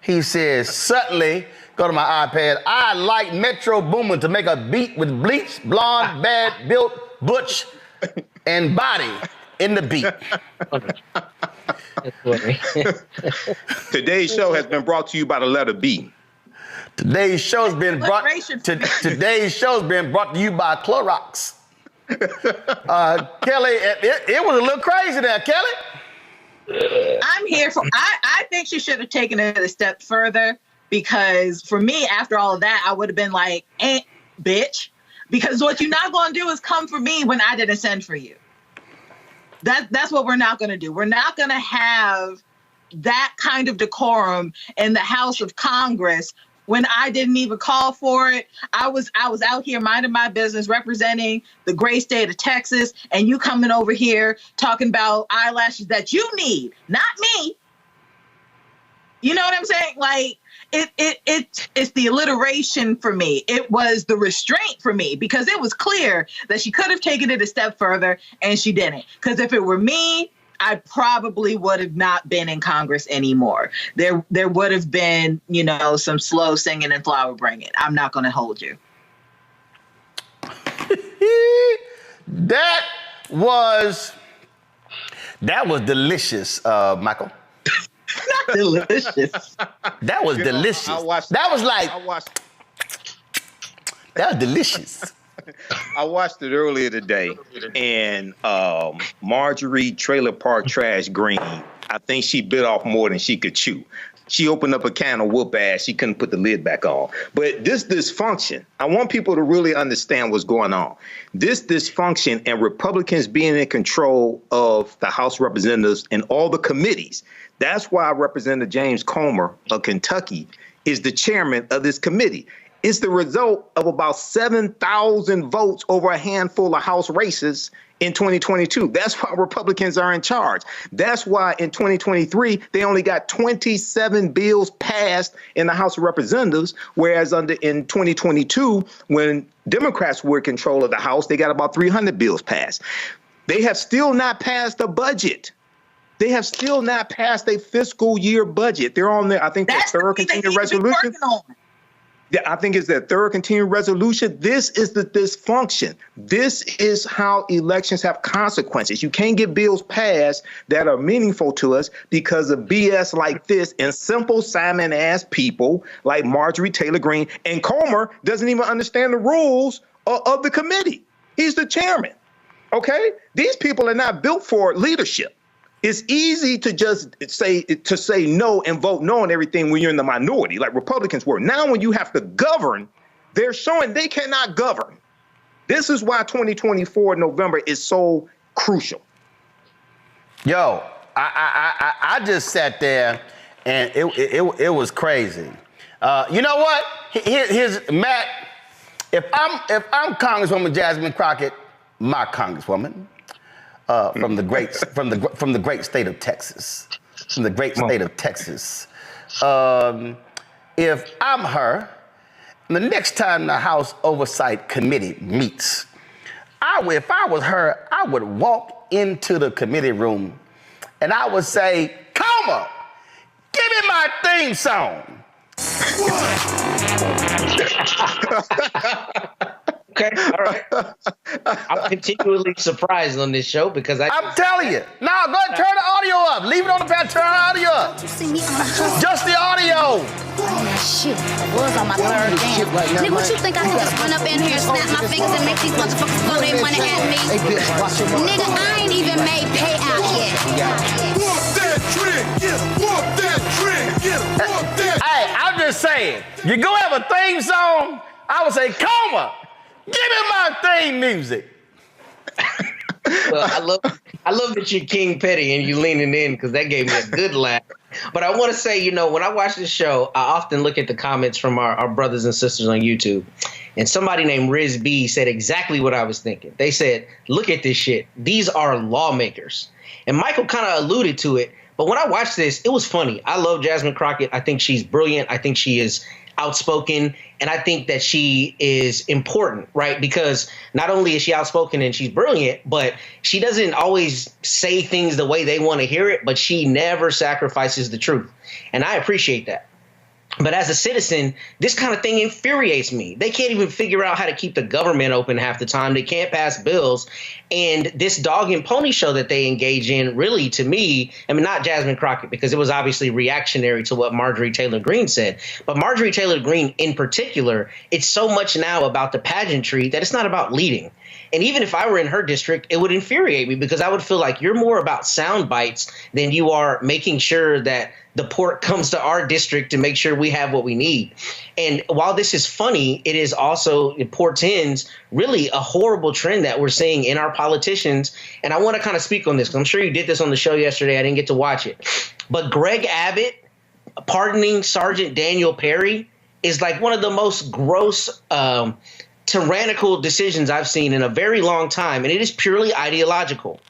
He says, suddenly, Go to my iPad. I like Metro Boomin to make a beat with Bleach Blonde, Bad Built, Butch, and Body in the beat. Today's show has been brought to you by the letter B. Today's show's been brought to you by Clorox. Kelly, it was a little crazy there, Kelly. I'm here for. I think she should have taken it a step further, because for me, after all of that, I would have been like, "Ain't bitch," because what you're not going to do is come for me when I didn't send for you. That's what we're not going to do. We're not going to have that kind of decorum in the House of Congress when I didn't even call for it. I was out here minding my business, representing the great state of Texas, and you coming over here talking about eyelashes that you need, not me. You know what I'm saying? Like, it's the alliteration for me. It was the restraint for me, because it was clear that she could have taken it a step further and she didn't. Because if it were me, I probably would have not been in Congress anymore. There would have been, some slow singing and flower bringing. I'm not going to hold you. That was delicious, Michael. Not delicious. That was delicious. That was delicious. I watched it earlier today, and Marjorie Trailer Park Trash Green, I think she bit off more than she could chew. She opened up a can of whoop ass. She couldn't put the lid back on. But this dysfunction, I want people to really understand what's going on. This dysfunction and Republicans being in control of the House of Representatives and all the committees. That's why Representative James Comer of Kentucky is the chairman of this committee. It's the result of about 7,000 votes over a handful of House races in 2022. That's why Republicans are in charge. That's why in 2023, they only got 27 bills passed in the House of Representatives, whereas in 2022, when Democrats were in control of the House, they got about 300 bills passed. They have still not passed a budget. They have still not passed a fiscal year budget. They're on there. I think their third continuing resolution. Yeah, I think it's their third continuing resolution. This is the dysfunction. This is how elections have consequences. You can't get bills passed that are meaningful to us because of BS like this and simple Simon-ass people like Marjorie Taylor Greene. And Comer doesn't even understand the rules of the committee. He's the chairman. Okay? These people are not built for leadership. It's easy to just say no and vote no on everything when you're in the minority, like Republicans were. Now, when you have to govern, they're showing they cannot govern. This is why 2024 November is so crucial. Yo, I just sat there and it was crazy. You know what? Here's Matt. If I'm Congresswoman Jasmine Crockett, my Congresswoman. From the great state of Texas, if I'm her, the next time the House Oversight Committee meets, if I was her, I would walk into the committee room and I would say, "Comer, give me my theme song." Okay, all right. I'm continually surprised on this show because I'm telling you. No, go ahead, turn the audio up. Leave it on the pad, turn the audio up. Just the audio. Shit, I was on my third dance. Nigga, what you think I just run up in here, snap my fingers, and make these motherfuckers throw their money at me? Nigga, I ain't even made payout yet. Walk that trick, get him. Walk that trick, get him. Walk that. Hey, I'm just saying, you go have a theme song, I would say, Comer, give me my theme music. Well, I love that you're King Petty and you leaning in because that gave me a good laugh. But I want to say, when I watch this show, I often look at the comments from our brothers and sisters on YouTube. And somebody named Riz B said exactly what I was thinking. They said, look at this shit. These are lawmakers. And Michael kind of alluded to it. But when I watched this, it was funny. I love Jasmine Crockett. I think she's brilliant. I think she is outspoken. And I think that she is important, right? Because not only is she outspoken and she's brilliant, but she doesn't always say things the way they want to hear it, but she never sacrifices the truth. And I appreciate that. But as a citizen, this kind of thing infuriates me. They can't even figure out how to keep the government open half the time. They can't pass bills. And this dog and pony show that they engage in, really, to me, I mean, not Jasmine Crockett, because it was obviously reactionary to what Marjorie Taylor Greene said. But Marjorie Taylor Greene in particular, it's so much now about the pageantry that it's not about leading. And even if I were in her district, it would infuriate me because I would feel like you're more about sound bites than you are making sure that the port comes to our district to make sure we have what we need. And while this is funny, it is also, it portends really a horrible trend that we're seeing in our politicians. And I want to kind of speak on this because I'm sure you did this on the show yesterday. I didn't get to watch it. But Greg Abbott pardoning Sergeant Daniel Perry is like one of the most gross tyrannical decisions I've seen in a very long time, and it is purely ideological.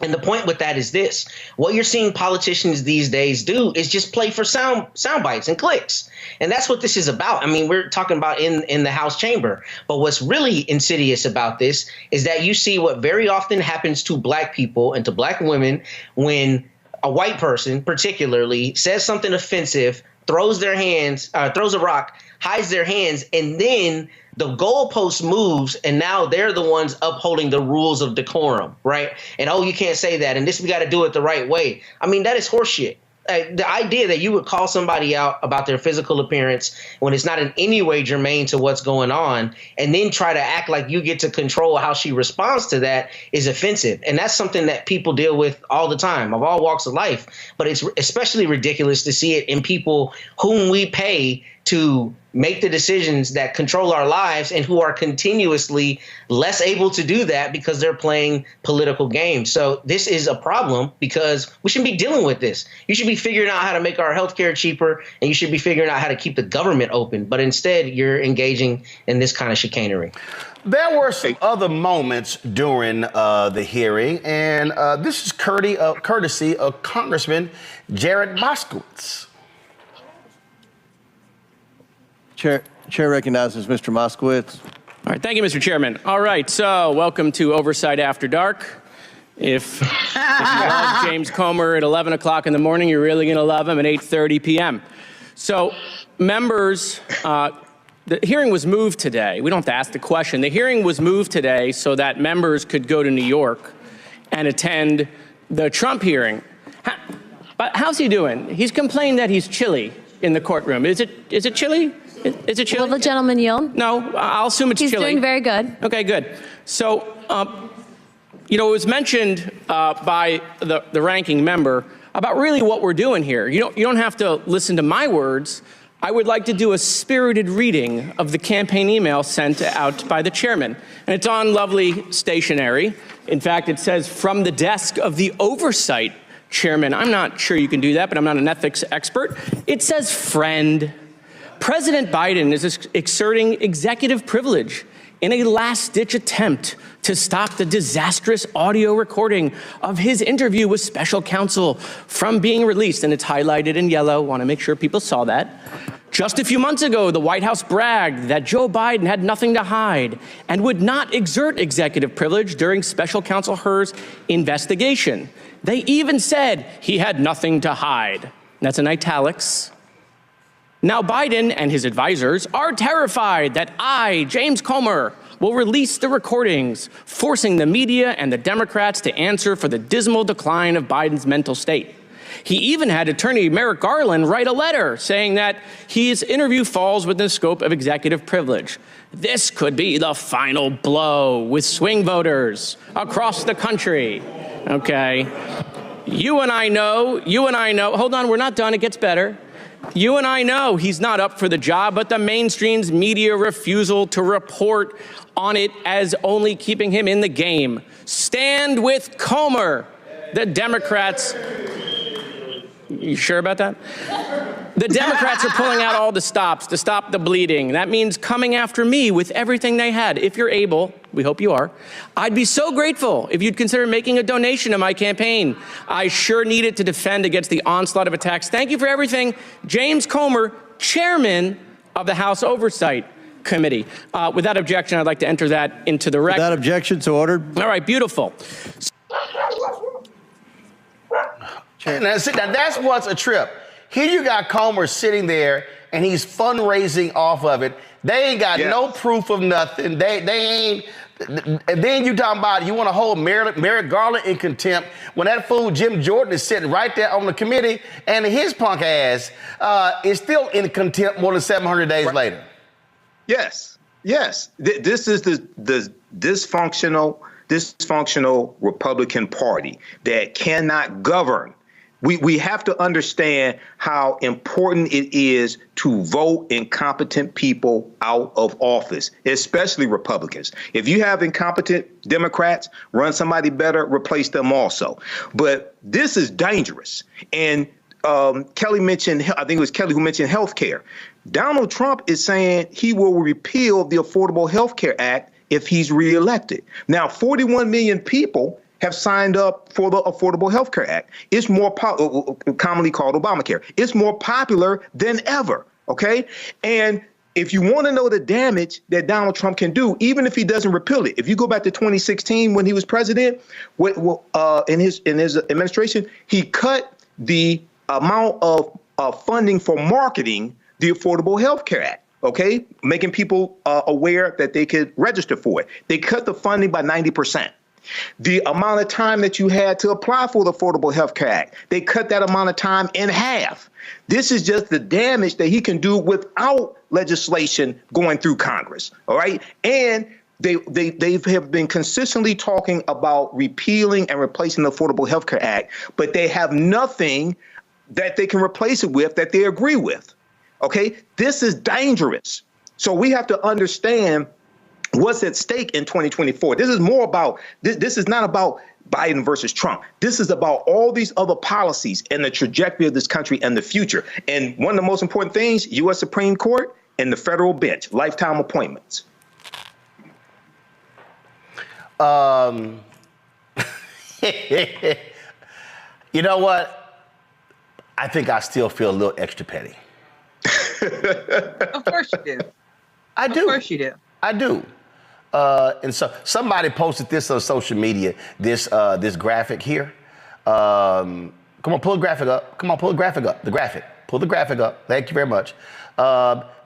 And the point with that is this: what you're seeing politicians these days do is just play for sound bites and clicks. And that's what this is about. I mean, we're talking about in the House chamber. But what's really insidious about this is that you see what very often happens to black people and to black women when a white person particularly says something offensive, throws a rock, hides their hands, and then the goalpost moves, and now they're the ones upholding the rules of decorum, right? And, oh, you can't say that, and this, we got to do it the right way. I mean, that is horseshit. The idea that you would call somebody out about their physical appearance when it's not in any way germane to what's going on, and then try to act like you get to control how she responds to that is offensive. And that's something that people deal with all the time, of all walks of life. But it's especially ridiculous to see it in people whom we pay to make the decisions that control our lives and who are continuously less able to do that because they're playing political games. So this is a problem because we shouldn't be dealing with this. You should be figuring out how to make our healthcare cheaper, and you should be figuring out how to keep the government open. But instead, you're engaging in this kind of chicanery. There were some other moments during the hearing, and this is courtesy of Congressman Jared Moskowitz. Chair recognizes Mr. Moskowitz. All right, thank you, Mr. Chairman. All right, so welcome to Oversight After Dark. If you love James Comer at 11 o'clock in the morning, you're really going to love him at 8:30 p.m. So, members, the hearing was moved today. We don't have to ask the question. The hearing was moved today so that members could go to New York and attend the Trump hearing. But how's he doing? He's complained that he's chilly in the courtroom. Is it chilly? Is it chilly? Will the gentleman yield? No, I'll assume it's chilly. He's doing very good. Okay, good. So, it was mentioned by the ranking member about really what we're doing here. You don't have to listen to my words. I would like to do a spirited reading of the campaign email sent out by the chairman. And it's on lovely stationery. In fact, it says, from the desk of the Oversight chairman. I'm not sure you can do that, but I'm not an ethics expert. It says, friend. President Biden is exerting executive privilege in a last-ditch attempt to stop the disastrous audio recording of his interview with special counsel from being released. And it's highlighted in yellow. Want to make sure people saw that. Just a few months ago, the White House bragged that Joe Biden had nothing to hide and would not exert executive privilege during special counsel Hur's investigation. They even said he had nothing to hide. That's in italics. Now Biden and his advisors are terrified that I, James Comer, will release the recordings, forcing the media and the Democrats to answer for the dismal decline of Biden's mental state. He even had attorney Merrick Garland write a letter saying that his interview falls within the scope of executive privilege. This could be the final blow with swing voters across the country. Okay. You and I know, hold on, we're not done, it gets better. You and I know he's not up for the job, but the mainstream's media refusal to report on it as only keeping him in the game. Stand with Comer. The Democrats... You sure about that? The Democrats are pulling out all the stops to stop the bleeding. That means coming after me with everything they had. If you're able, we hope you are, I'd be so grateful if you'd consider making a donation to my campaign. I sure need it to defend against the onslaught of attacks. Thank you for everything. James Comer, chairman of the House Oversight Committee. Without objection, I'd like to enter that into the record. Without objection, so ordered. All right, beautiful. Now, that's what's a trip. Here you got Comer sitting there and he's fundraising off of it. They ain't got no proof of nothing. They ain't. And then you talking about you want to hold Merrick Garland in contempt when that fool Jim Jordan is sitting right there on the committee and his punk ass is still in contempt more than 700 days later. Yes. This is the dysfunctional Republican Party that cannot govern. We have to understand how important it is to vote incompetent people out of office, especially Republicans. If you have incompetent Democrats, run somebody better, replace them also. But this is dangerous. And Kelly mentioned, I think it was Kelly who mentioned health care. Donald Trump is saying he will repeal the Affordable Health Care Act if he's reelected. Now, 41 million people have signed up for the Affordable Health Care Act. It's more commonly called Obamacare. It's more popular than ever, okay? And if you want to know the damage that Donald Trump can do, even if he doesn't repeal it, if you go back to 2016 when he was president, in his administration, he cut the amount of funding for marketing the Affordable Health Care Act. Okay, making people aware that they could register for it. They cut the funding by 90%. The amount of time that you had to apply for the Affordable Health Care Act, they cut that amount of time in half. This is just the damage that he can do without legislation going through Congress. All right. And they have been consistently talking about repealing and replacing the Affordable Health Care Act, but they have nothing that they can replace it with that they agree with. OK, this is dangerous. So we have to understand what's at stake in 2024. This is more about this is not about Biden versus Trump. This is about all these other policies and the trajectory of this country and the future. And one of the most important things, U.S. Supreme Court and the federal bench, lifetime appointments. You know what? I think I still feel a little extra petty. Of course you do. I do. Of course you do. I do. And so somebody posted this on social media, this graphic here. Come on, pull the graphic up. Come on, pull the graphic up. The graphic. Pull the graphic up. Thank you very much.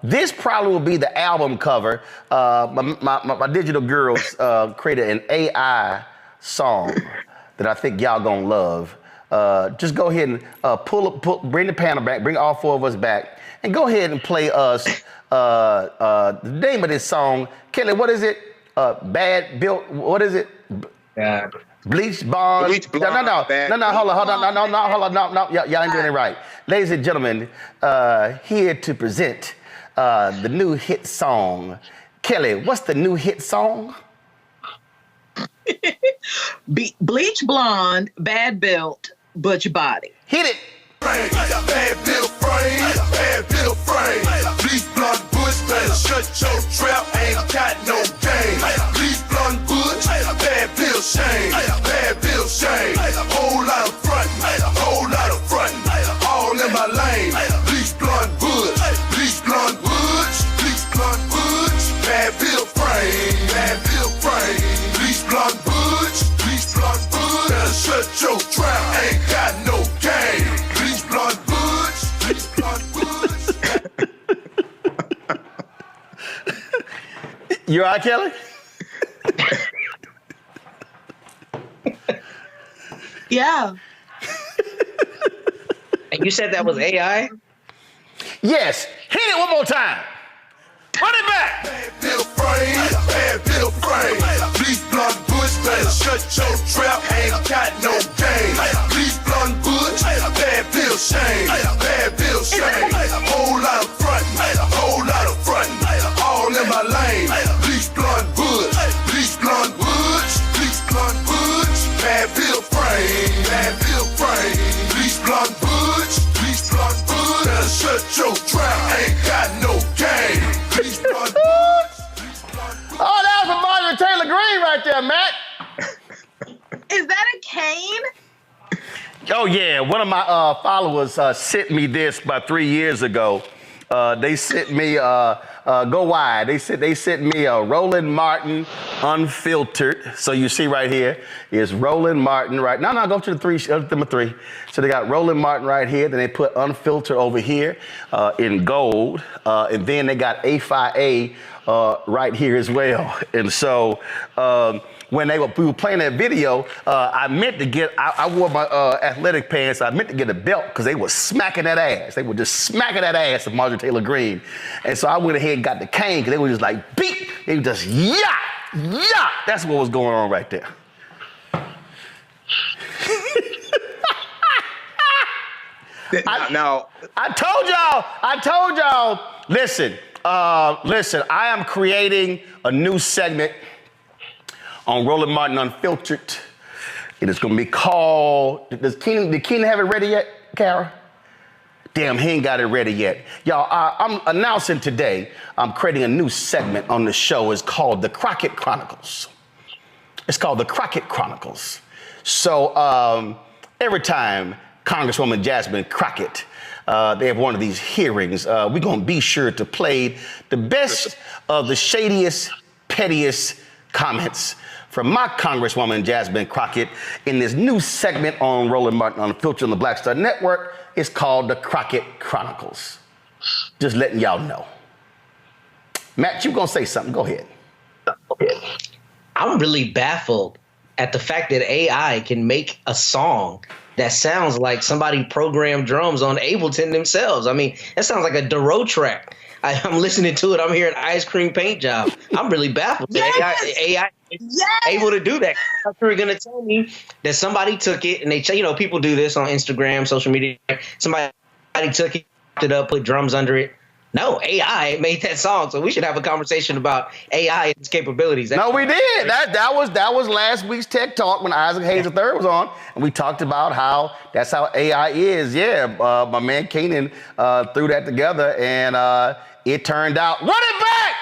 This probably will be the album cover. My digital girls created an AI song that I think y'all gonna love. Just go ahead and bring the panel back, bring all four of us back, and go ahead and play us the name of this song. Kelly, what is it? Bad Built, what is it? Bleach Blonde. Bleach Blonde. No, hold on. No, y'all ain't doing it right. Ladies and gentlemen, here to present the new hit song. Kelly, what's the new hit song? Bleach Blonde, Bad Built, Butch Body. Hit it. Bad built frame, bad built frame. Bleach Blonde Butch, better shut your trap, ain't got no game. Bleach Blonde Butch, bad built shame, bad built shame. Whole lot of frontin', whole lot of frontin', all in my lane. Bleach Blonde Butch, Bleach Blonde Butch, Bleach Blonde Butch, bad built frame, bad built frame. Bleach Blonde Butch, Bleach Blonde Butch, better shut your trap, ain't got no game. Bleach Blonde Butch, Bleach Blonde Butch. You all right, Kelly? Yeah. And you said that was AI? Yes. Hit it one more time. Run it back. Bad built frame, bad built frame. Bleach Blonde Butch, better shut your trap, ain't got no game. Bleach Blonde Butch, bad built shame, bad built shame. Whole lot of frontin', whole lot of frontin', all in my lane. Bleach Blonde Butch, Bleach Blonde Butch, Bleach Blonde Butch, bad built frame, bad built frame. Bleach Blonde Butch, Bleach Blonde Butch, better shut your trap, ain't got no game. Bleach Blonde Butch, Bleach Blonde Butch. Oh, that was from Marjorie Taylor Greene right there, Matt. Is that a cane? Oh, yeah. One of my followers sent me this about 3 years ago. They sent me a go wide. They sent me a Roland Martin unfiltered. So you see right here is Roland Martin, right? No, go to the three, number 3. So they got Roland Martin right here. Then they put unfiltered over here in gold. And then they got A5A right here as well. And so when we were playing that video, I meant to get, I wore my athletic pants. I meant to get a belt because they were smacking that ass. They were just smacking that ass of Marjorie Taylor Greene. And so I went ahead and got the cane because they were just like, beep. They were just, yeah. That's what was going on right there. I told y'all, listen, I am creating a new segment on Roland Martin Unfiltered. It is going to be called, did Keenan have it ready yet, Kara? Damn, he ain't got it ready yet. Y'all, I'm announcing today, I'm creating a new segment on the show. It's called The Crockett Chronicles. It's called The Crockett Chronicles. So every time Congresswoman Jasmine Crockett, they have one of these hearings, we're going to be sure to play the best of the shadiest, pettiest comments from my Congresswoman Jasmine Crockett in this new segment on Roland Martin Unfiltered on the Black Star Network. It's called The Crockett Chronicles. Just letting y'all know. Matt, you gonna say something? Go ahead. I'm really baffled at the fact that AI can make a song that sounds like somebody programmed drums on Ableton themselves. I mean, that sounds like a Duro track. I'm listening to it. I'm hearing ice cream paint job. I'm really baffled that AI is able to do that. You're going to tell me that somebody took it and they, people do this on Instagram, social media. Somebody took it up, put drums under it. No, AI made that song, so we should have a conversation about AI and its capabilities. No, we did. That was last week's Tech Talk when Isaac Hayes III was on, and we talked about how that's how AI is. Yeah, my man Keenan threw that together, and it turned out. Run it back!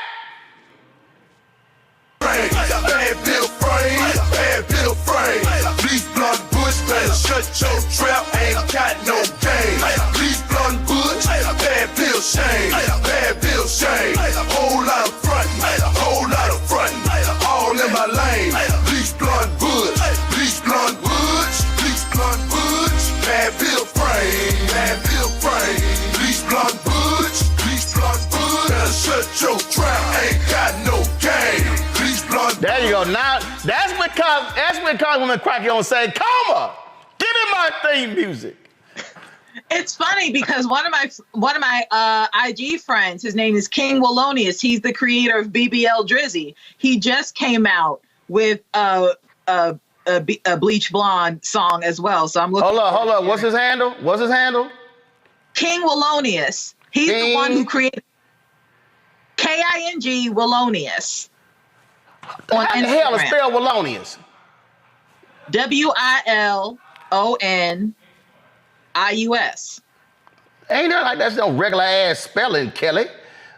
Bad Bill frame. Bleach Blonde Butch, better shut your trap, ain't got no game. Bleach Blonde Butch, bad Bill shame. Whole lot of frontin', all in my lane. Bleach Blonde Butch, bad Bill frame. Bleach Blonde Butch, better shut your trap, ain't got no game. There you go. Now that's when Congresswoman Crockett gonna say, "Comma, give me my theme music." It's funny because one of my IG friends, his name is King Wallonius. He's the creator of BBL Drizzy. He just came out with a Bleach Blonde song as well. So I'm looking. Hold up. What's his handle? King Wallonius. He's the one who created King Wallonius. How the hell is spell Wallonius? WILONIUS. Ain't that like that's no regular ass spelling, Kelly?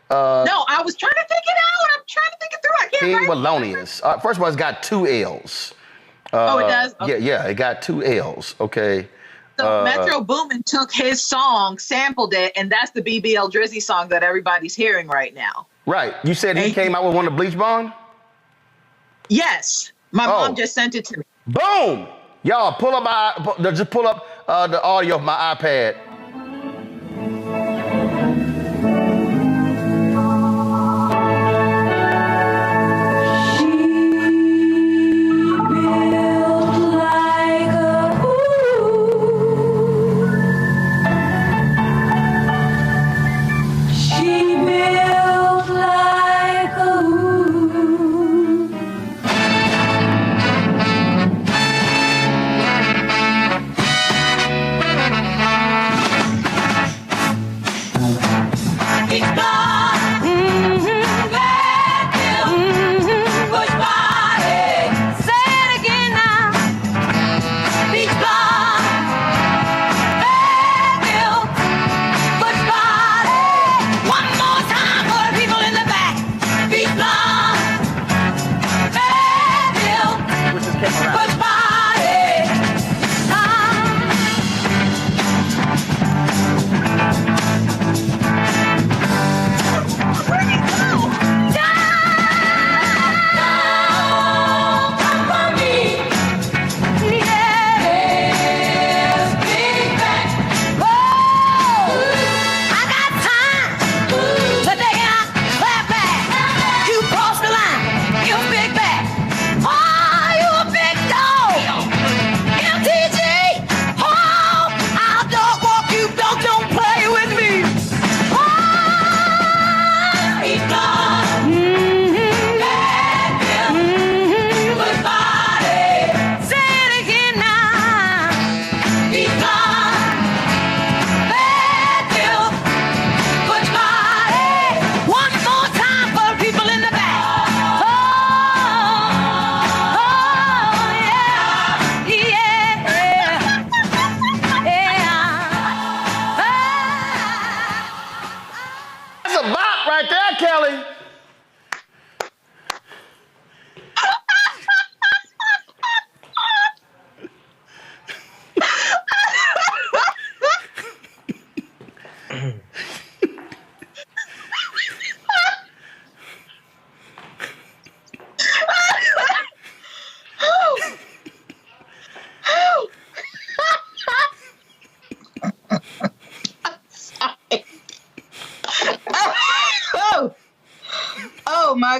No, I was trying to think it out. I'm trying to think it through. I can't King write Wallonius. First of all, it's got 2 L's. It does? Okay. Yeah, it got 2 L's. Okay. So Metro Boomin took his song, sampled it, and that's the BBL Drizzy song that everybody's hearing right now. Right. You said he came out with one of Bleach Blonde? Yes. My mom just sent it to me. Boom! Y'all, pull up the audio of my iPad.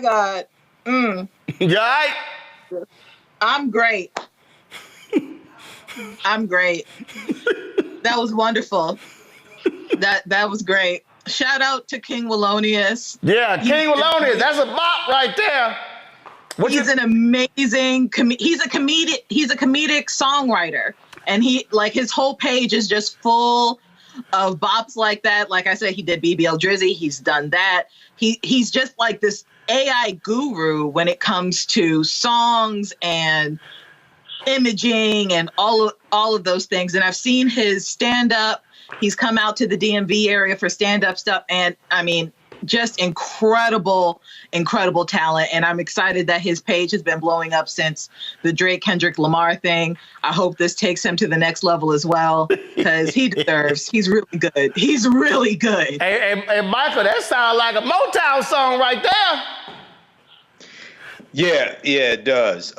God. You all right? I'm great. I'm great. That was wonderful. That was great. Shout out to King Wallonius. Yeah, King Wallonius. That's a bop right there. He's an amazing he's a comedic songwriter, and his whole page is just full of bops like that. Like I said, he did BBL Drizzy. He's done that. He's just like this AI guru when it comes to songs and imaging and all of those things. And I've seen his stand up. He's come out to the DMV area for stand up stuff, and I mean, just incredible talent. And I'm excited that his page has been blowing up since the Drake Kendrick Lamar thing. I hope this takes him to the next level as well, because he deserves. He's really good. He's really good. Hey, Michael, that sounds like a Motown song right there. Yeah, it does.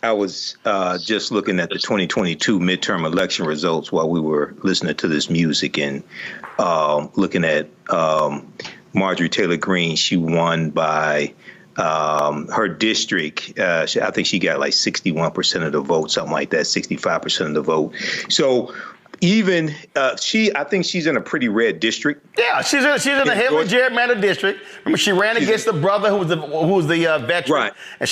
I was just looking at the 2022 midterm election results while we were listening to this music, and looking at Marjorie Taylor Greene. She won by her district. I think she got like 61% of the vote, something like that, 65% of the vote. So even I think she's in a pretty red district. Yeah, she's in a heavily gerrymandered district. Remember, she ran against the brother who was the veteran, right? And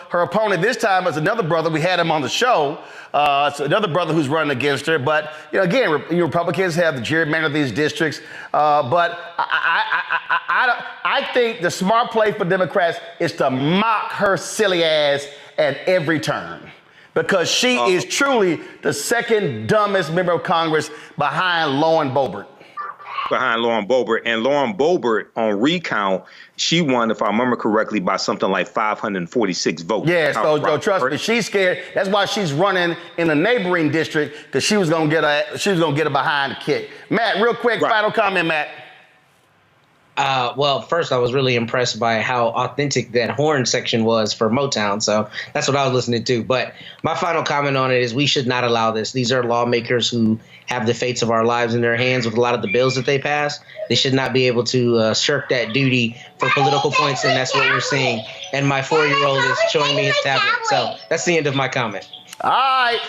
her opponent this time is another brother. We had him on the show. So another brother who's running against her. But again, Republicans have the gerrymander of these districts. But I think the smart play for Democrats is to mock her silly ass at every turn, because she is truly the second dumbest member of Congress behind Lauren Boebert. And Lauren Boebert, on recount, she won, if I remember correctly, by something like 546 votes. Yeah, so trust me, she's scared. That's why she's running in a neighboring district, because she was gonna get a behind the kick. Matt, real quick, final comment, Matt. Well, first, I was really impressed by how authentic that horn section was for Motown. So that's what I was listening to. But my final comment on it is we should not allow this. These are lawmakers who have the fates of our lives in their hands with a lot of the bills that they pass. They should not be able to shirk that duty for political points, and that's what we're seeing. And my 4-year-old is showing me his tablet. So that's the end of my comment. All right.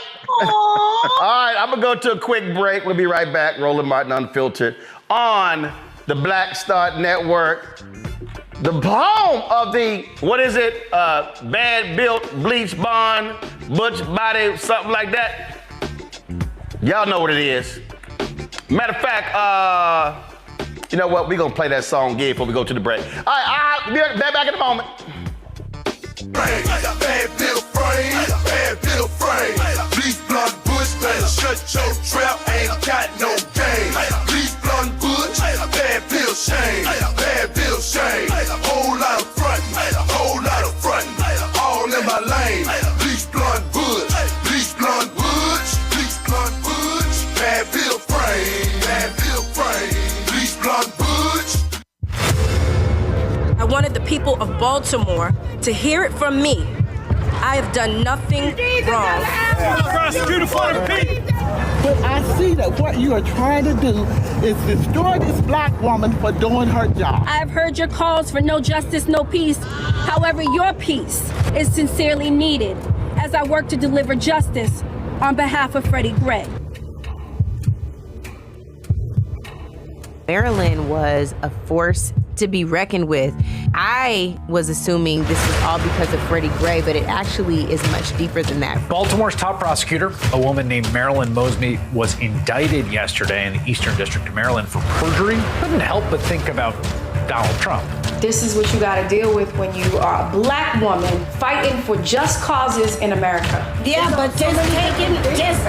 All right, I'm going to go to a quick break. We'll be right back. Roland Martin Unfiltered on the Black Star Network, the home of the, bad built, Bleach Blonde, Butch Body, something like that. Y'all know what it is. Matter of fact, you know what? We're going to play that song again before we go to the break. All right, I'll be back in a moment. Bad bill frame, Bleach Blonde Butch, better shut your trap, ain't got no game. Bleach Blonde Butch, bad bill shame, whole lot of frontin', all in my lane. Bleach Blonde Butch, bad bill frame, Bleach Blonde Butch. I wanted the people of Baltimore to hear it from me. I have done nothing wrong. Prosecutor for the people. But I see that what you are trying to do is destroy this black woman for doing her job. I have heard your calls for no justice, no peace. However, your peace is sincerely needed as I work to deliver justice on behalf of Freddie Gray. Maryland was a force to be reckoned with. I was assuming this was all because of Freddie Gray, but it actually is much deeper than that. Baltimore's top prosecutor, a woman named Marilyn Mosby, was indicted yesterday in the Eastern District of Maryland for perjury. Couldn't help but think about Donald Trump. This is what you got to deal with when you are a black woman fighting for just causes in America. Yeah, but just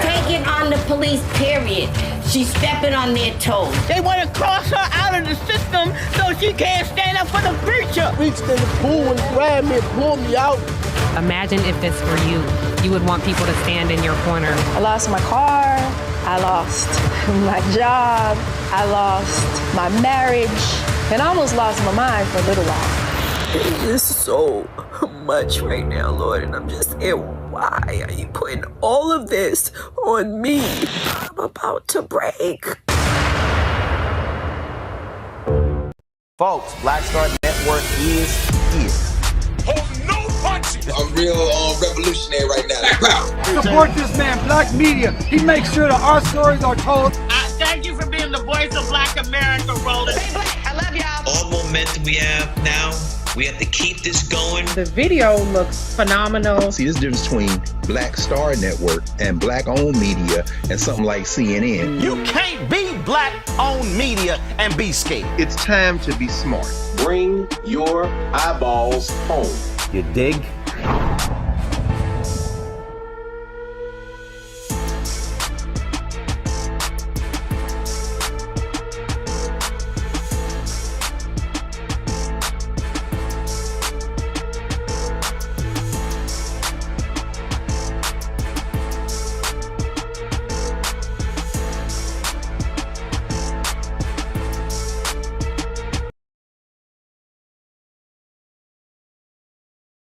taking on the police, period. She's stepping on their toes. They want to cross her out of the system so she can't stand up for the preacher. Reached in the pool and grabbed me and pulled me out. Imagine if this were you. You would want people to stand in your corner. I lost my car. I lost my job. I lost my marriage. And I almost lost my mind for a little while. It is so much right now, Lord, and I'm just saying, why are you putting all of this on me? I'm about to break. Folks, Black Star Network is here. Hold no punches. I'm real revolutionary right now. Support this man, Black Media. He makes sure that our stories are told. Thank you for being the voice of Black America, Roland. Stay black. I love y'all. All momentum we have now, we have to keep this going. The video looks phenomenal. See, there's a difference between Black Star Network and Black-owned media and something like CNN. You can't be Black-owned media and be scared. It's time to be smart. Bring your eyeballs home. You dig?